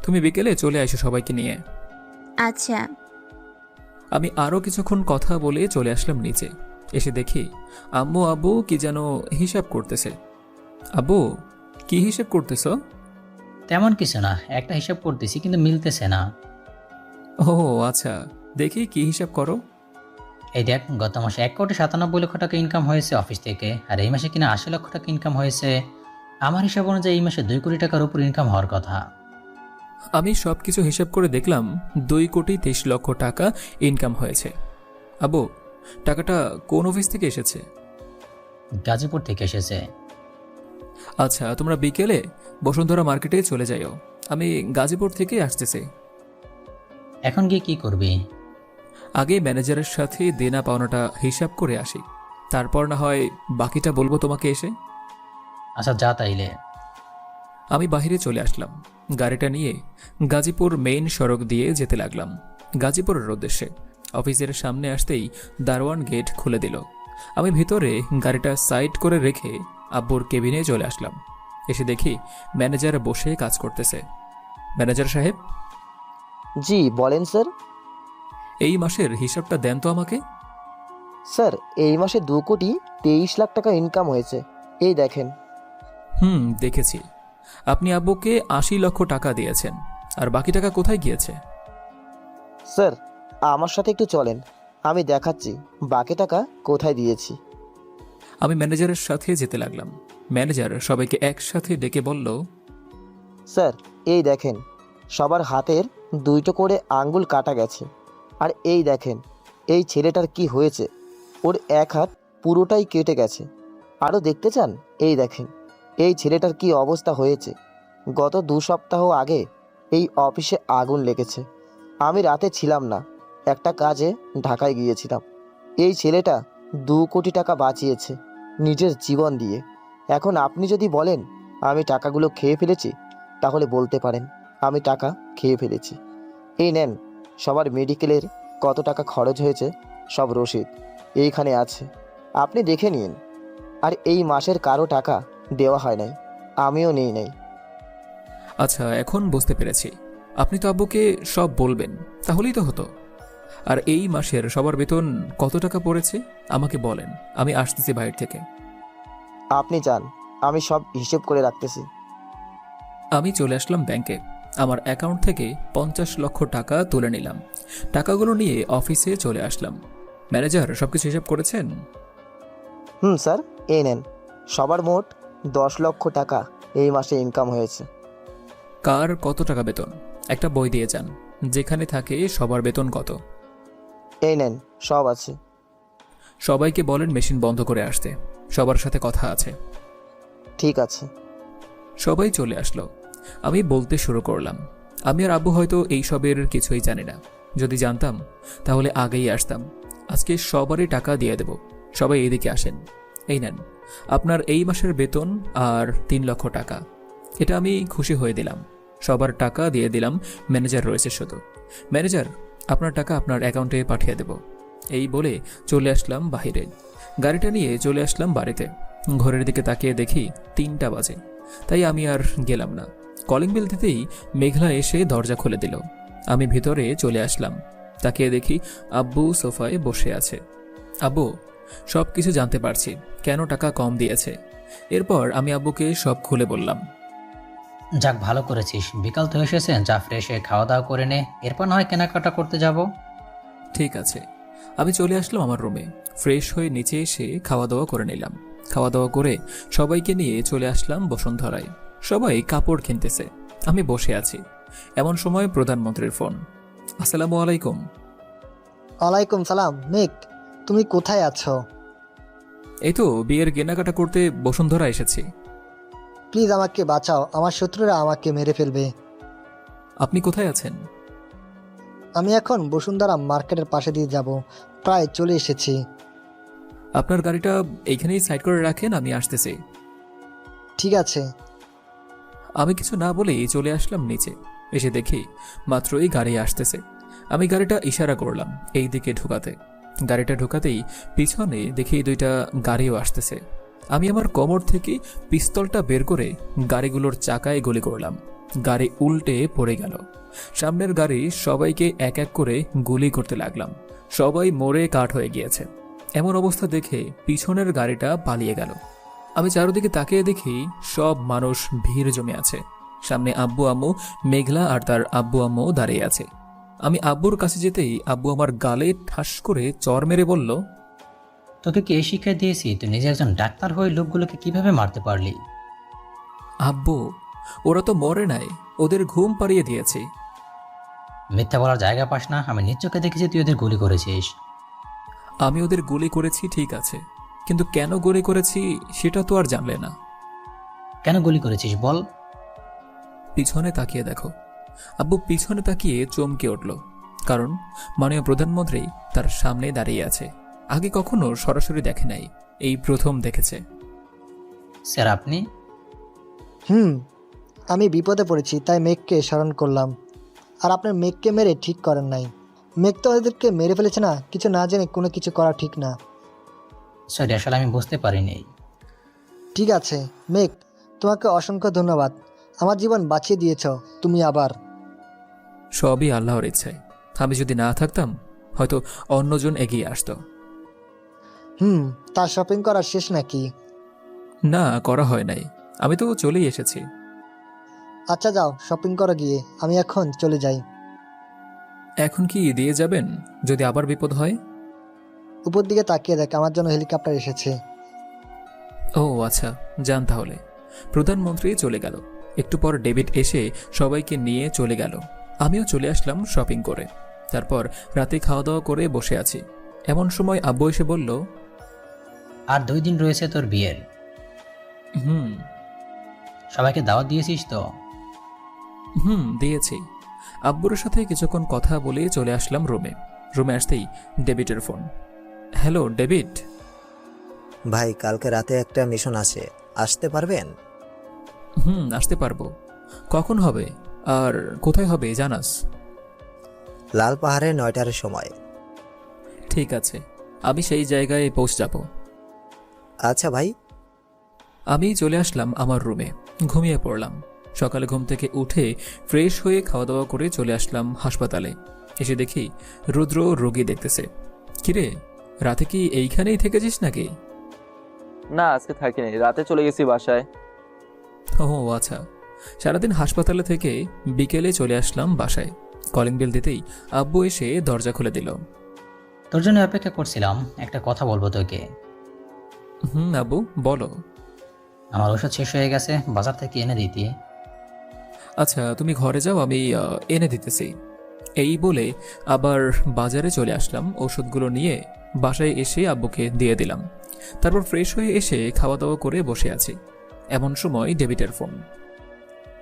তুমি বিকেলে চলে আসো সবাইকে নিয়ে। আচ্ছা। আমি আরও কিছুক্ষণ কথা বলে চলে আসলাম নিচে। এসে দেখি আম্মু আব্বু কি যেন হিসাব করতেছে। আব্বু, কি হিসাব করতেছ? তেমন কিছু না, একটা হিসাব করতেছি কিন্তু মিলতেছে না। ও আচ্ছা, দেখি কি হিসাব করো। এই দেখ, গত মাসে 1,97,00,000 টাকা ইনকাম হয়েছে অফিস থেকে, আর এই মাসে কিনা 80 লক্ষ টাকা ইনকাম হয়েছে। আমার হিসাব অনুযায়ী এই মাসে 2 কোটি টাকার উপর ইনকাম হওয়ার কথা। আমি সব কিছু হিসাব করে দেখলাম 2,23,00,000 টাকা ইনকাম হয়েছে। আব্বু, টাকাটা কোন অফিস থেকে এসেছে? গাজীপুর থেকে এসেছে। আচ্ছা, তোমরা বিকেলে বসুন্ধরা মার্কেটে চলে যাইও, আমি গাজীপুর থেকে আসতেছি। এখন গিয়ে কি করবি? আগে ম্যানেজারের সাথে দেনা পাওনাটা হিসাব করে আসি, তারপর না হয় বাকিটা বলবো তোমাকে এসে। আচ্ছা, যা তাইলে। আমি বাইরে চলে আসলাম। গাড়িটা নিয়ে গাজীপুর মেইন সড়ক দিয়ে যেতে লাগলাম গাজীপুরের উদ্দেশ্যে। অফিসের সামনে আসতেই দারোয়ান গেট খুলে দিল। আমি ভিতরে গাড়িটা সাইড করে রেখে আব্বুর কেবিনে চলে আসলাম। এসে দেখি ম্যানেজার বসে কাজ করতেছে। ম্যানেজার সাহেব। জি বলেন স্যার। এই মাসের হিসাবটা দেন তো আমাকে। স্যার, এই মাসে 2,23,00,000 টাকা ইনকাম হয়েছে, এই দেখেন। দেখেছি। আপনি আব্বুকে 80 লক্ষ টাকা দিয়েছেন, আর বাকি টাকা কোথায় গিয়েছে? স্যার, আমার সাথে একটু চলেন, আমি দেখাচ্ছি বাকি টাকা কোথায় দিয়েছি। আমি ম্যানেজারের সাথে যেতে লাগলাম। ম্যানেজার সবাইকে একসাথে ডেকে বলল, স্যার এই দেখেন, সবার হাতের 2টো করে আঙ্গুল কাটা গেছে। আর এই দেখেন, এই ছেলেটার কি হয়েছে, ওর এক হাত পুরোটাই কেটে গেছে। আরও দেখতে চান? এই দেখেন, এই ছেলেটার কি অবস্থা হয়েছে। গত 2 সপ্তাহ আগে এই অফিসে আগুন লেগেছে। আমি রাতে ছিলাম না, একটা কাজে ঢাকায় গিয়েছিলাম। এই ছেলেটা 2 কোটি টাকা বাঁচিয়েছে নিজের জীবন দিয়ে। এখন আপনি যদি বলেন আমি টাকাগুলো খেয়ে ফেলেছি, তাহলে বলতে পারেন আমি টাকা খেয়ে ফেলেছি। এই নেন, সবার মেডিকেলের কত টাকা খরচ হয়েছে সব রসিদ এইখানে আছে, আপনি দেখে নিন। আর এই মাসের কারো টাকা দেওয়া হয় নাই, আমিও নেই নাই। আচ্ছা, এখন বুঝতে পেরেছি। আপনি তো আব্বুকে সব বলবেন, তাহলেই তো হতো। আর এই মাসের সবার বেতন কত টাকা পড়েছে আমাকে বলেন, আমি আসতেছি বাইরে থেকে। আপনি যান, আমি সব হিসেব করে রাখতেছি। আমি চলে আসলাম ব্যাংকে। আমার অ্যাকাউন্ট থেকে 50 লক্ষ টাকা তুলে নিলাম। টাকাগুলো নিয়ে অফিসে চলে আসলাম। ম্যানেজার সবকিছু হিসাব করেছেন? স্যার, এই নেন, সবার মোট 10 লক্ষ টাকা এই মাসে ইনকাম হয়েছে। কার কত টাকা বেতন একটা বই দিয়ে যান, যেখানে থাকে সবার বেতন কত। এই নেন, সব আছে। সবাইকে বলেন মেশিন বন্ধ করে আসতে, সবার সাথে কথা আছে। ঠিক আছে। সবাই চলে আসলো। আমি বলতে শুরু করলাম, আমি আর আব্বু হয়তো এই সবের কিছুই জানি না। যদি জানতাম তাহলে আগেই আসতাম। আজকে সবারই টাকা দিয়ে দেব, সবাই এদিকে আসেন। এই নেন আপনার এই মাসের বেতন আর 3 লক্ষ টাকা। এটা আমি খুশি হয়ে দিলাম। সবার টাকা দিয়ে দিলাম, ম্যানেজার রয়েছে শুধু। ম্যানেজার, আপনার টাকা আপনার অ্যাকাউন্টে পাঠিয়ে দেব। এই বলে চলে আসলাম বাহিরে। গাড়িটা নিয়ে চলে আসলাম বাড়িতে। ঘরের দিকে তাকিয়ে দেখি 3টা বাজে, তাই আমি আর গেলাম না। কলিং বেল দিতেই মেঘলা এসে দরজা খুলে দিল। আমি ভিতরে চলে আসলাম। তাকিয়ে দেখি আব্বু সোফায় বসে আছে। আব্বু, সব কিছু জানতে পারছি কেন টাকা কম দিয়েছে। এরপর আমি আব্বুকে সব খুলে বললাম। যাক, ভালো করেছিস। বিকাল তো এসেছে, যা ফ্রেশ হয়ে খাওয়া দাওয়া করে নে, এরপর না হয় কেনাকাটা করতে যাব। ঠিক আছে। আমি চলে আসলাম আমার রুমে। ফ্রেশ হয়ে নিচে এসে খাওয়া দাওয়া করে নিলাম। খাওয়া দাওয়া করে সবাইকে নিয়ে চলে আসলাম বসুন্ধরায়। সবাই কাপড় কিনতেছে, আমি বসে আছি। এমন সময় প্রধানমন্ত্রীর ফোন। আসসালামু আলাইকুম। ওয়ালাইকুম সালাম। মেঘ, তুমি কোথায় আছো? এই তো বিয়ের কেনাকাটা করতে বসুন্ধরা এসেছি। প্লিজ আমাকে বাঁচাও, আমার শত্রুরা আমাকে মেরে ফেলবে। আপনি কোথায় আছেন? আমি এখন বসুন্ধরা মার্কেটের পাশে দিয়ে যাব, প্রায় চলে এসেছি। আপনার গাড়িটা এইখানেই সাইড করে রাখেন, আমি আসতেছি। ঠিক আছে। আমি কিছু না বলেই চলে আসলাম নিচে। এসে দেখি মাত্রই গাড়ি আসতেছে। আমি গাড়িটা ইশারা করলাম এই দিকে ঢুকাতে। গাড়িটা ঢুকাতেই পিছনে দেখি 2টা গাড়িও আসতেছে। আমি আমার কোমর থেকে পিস্তলটা বের করে গাড়িগুলোর চাকায় গুলি করলাম। গাড়ি উল্টে পড়ে গেল। সামনের গাড়ি সবাইকে এক এক করে গুলি করতে লাগলাম। সবাই মরে কাঠ হয়ে গিয়েছে। এমন অবস্থা দেখে পিছনের গাড়িটা পালিয়ে গেল। আমি চারদিকে তাকিয়ে দেখি সব মানুষ ভিড় জমে আছে। সামনে আব্বু আম্মু, মেঘলা আর তার আব্বু আম্মু দাঁড়িয়ে আছে। আমি আব্বুর কাছে যেতেই আব্বু আমার গালে ঠাস করে চর মেরে বলল, তোকে কি এই শিক্ষা দিয়েছি? তুই নিজে একজন ডাক্তার হয়ে লোকগুলোকে কিভাবে মারতে পারলি? আব্বু, ওরা তো মরে নাই, ওদের ঘুম পাড়িয়ে দিয়েছি। মিথ্যা বলার জায়গা পাস না। আমি নিজ চোখে দেখেছি তুই ওদের গুলি করেছিস। আমি ওদের গুলি করেছি ঠিক আছে, কিন্তু কেন গুলি করেছি সেটা তো আর জানলে না। কেন গুলি করেছিস বল। পিছনে তাকিয়ে দেখো। আব্বু পিছনে তাকিয়ে চমকে উঠল, কারণ মাননীয় প্রধানমন্ত্রী তার সামনে দাঁড়িয়ে আছে। আগে কখনো সরাসরি দেখে নাই, এই প্রথম দেখেছে। স্যার আপনি? আমি বিপদে পড়েছি, তাই মেঘকে স্মরণ করলাম। আর আপনার মেঘকে মেরে ঠিক করেন নাই। মেঘ তো ওদেরকে মেরে ফেলেছে না, কিছু না জেনে কোনো কিছু করা ঠিক না। সরি, আসলে আমি বুঝতে পারিনি। ঠিক আছে মেঘ, তোমাকে অসংখ্য ধন্যবাদ। আমার জীবন বাঁচিয়ে দিয়েছ তুমি। আবার সবই আল্লাহর ইচ্ছায়। আমি যদি না থাকতাম হয়তো অন্যজন এগিয়ে আসতো। তার শপিং করা শেষ নাকি? না, করা হয় নাই, আমি তো চলেই এসেছি। আচ্ছা যাও, শপিং করো গিয়ে। আমি এখন চলে যাই। এখন কি দিয়ে যাবেন যদি আবার বিপদ হয়? উপর দিকে তাকিয়ে দেখ, আমার জন্য হেলিকপ্টার এসেছে। ও আচ্ছা, যান তাহলে। প্রধানমন্ত্রী চলে গেল। একটু পর ডেভিড এসে সবাইকে নিয়ে চলে গেল। আমিও চলে আসলাম শপিং করে। তারপর রাতে খাওয়া দাওয়া করে বসে আছি। এমন সময় আব্বু এসে বলল, আর 2 দিন রয়েছে তোর বিয়ের। সবাইকে দাওয়াত দিয়েছিস তো? দিয়েছি। আব্বুর সাথে কিছুক্ষণ কথা বলে চলে আসলাম রুমে। রুমে আসতেই ডেভিডের ফোন। Hello David. ভাই, কালকে রাতে একটা মিশন আছে, আসতে পারবেন? আসতে পারবো। কখন হবে আর কোথায় হবে জানাস? লাল পাহাড়ে 9টার সময়। ঠিক আছে, আমি সেই জায়গায় পৌঁছে যাব। আচ্ছা ভাই। আমি চলে আসলাম আমার রুমে, ঘুমিয়ে পড়লাম। সকালে ঘুম থেকে উঠে ফ্রেশ হয়ে খাওয়া দাওয়া করে চলে আসলাম হাসপাতালে। এসে দেখি রুদ্র রোগী দেখতেছে। কিরে, রাতে কি এইখানেই থেকেছিস নাকি? না, আজকে থাকিনি, রাতে চলে গেছি বাসায়। ও আচ্ছা। সারাদিন হাসপাতালে থেকে বিকেলে চলে আসলাম বাসায়। কলিং বেল দিতেই আব্বু এসে দরজা খুলে দিল। তোর জন্য অপেক্ষা করছিলাম, একটা কথা বলবো তোকে। আব্বু বলো। আমার ওষুধ শেষ হয়ে গেছে, বাজার থেকে এনে দিতে। আচ্ছা, তুমি ঘরে যাও, আমি এনে দিতেছি। এই বলে আবার বাজারে চলে আসলাম। ওষুধগুলো নিয়ে বাসায় এসে আব্বুকে দিয়ে দিলাম। তারপর ফ্রেশ হয়ে এসে খাওয়া দাওয়া করে বসে আছি। এমন সময় ডেভিডের ফোন।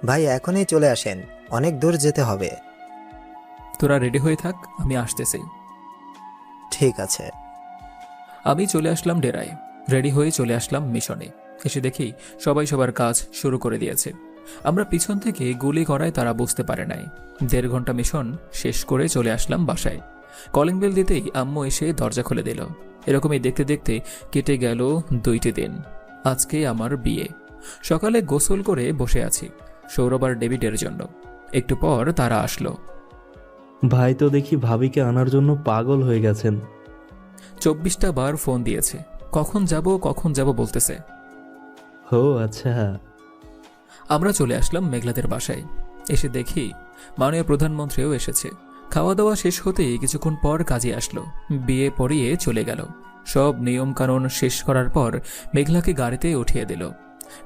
ভাই, এখনই চলে আসেন, অনেক দূর যেতে হবে। তোরা রেডি হয়ে থাক, আমি আসতেছি। ঠিক আছে। আমি চলে আসলাম ডেরায়। রেডি হয়ে চলে আসলাম মিশনে। এসে দেখি সবাই সবার কাজ শুরু করে দিয়েছে। আমরা পিছন থেকে গুলি করায় তারা বুঝতে পারে নাই। 1.5 ঘন্টা মিশন শেষ করে চলে আসলাম বাসায়। কলিং বেল দিতেই আম্মু এসে দরজা খুলে দিল। এরকমই দেখতে দেখতে কেটে গেল 2টি দিন। আজকে আমার বিয়ে। সকালে গোসল করে বসে আছি সৌরভ আর ডেভিডের জন্য। একটু পর তারা আসলো। ভাই তো দেখি ভাবিকে আনার জন্য পাগল হয়ে গেছেন। 24টা বার ফোন দিয়েছে, কখন যাব বলতেছে। ও আচ্ছা। আমরা চলে আসলাম মেঘলাদের বাসায়। এসে দেখি মাননীয় প্রধানমন্ত্রীও এসেছে। খাওয়া দাওয়া শেষ হতেই কিছুক্ষণ পর কাজে আসলো, বিয়ে পড়িয়ে চলে গেল। সব নিয়ম কানুন শেষ করার পর মেঘলাকে গাড়িতে উঠিয়ে দিল।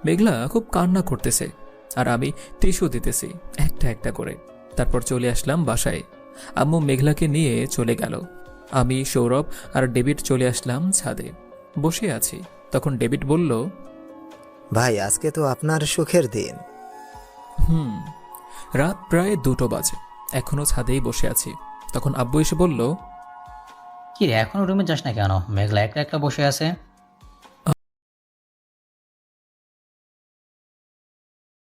মেঘলা খুব কান্না করতেছে আর আমি টিস্যু দিতেছি একটা একটা করে। তারপর চলে আসলাম বাসায়। আম্মু মেঘলাকে নিয়ে চলে গেল। আমি, সৌরভ আর ডেভিড চলে আসলাম ছাদে। বসে আছি, তখন ডেভিড বলল, ভাই আজকে তো আপনার সুখের দিন। রাত প্রায় 2টো বাজে, এখনো ছাদেই বসে আছি। তখন আব্বু এসে বলল, কি রে, এখনো রুমে যাস না কেন? মেঘলা একটা একটা বসে আছে।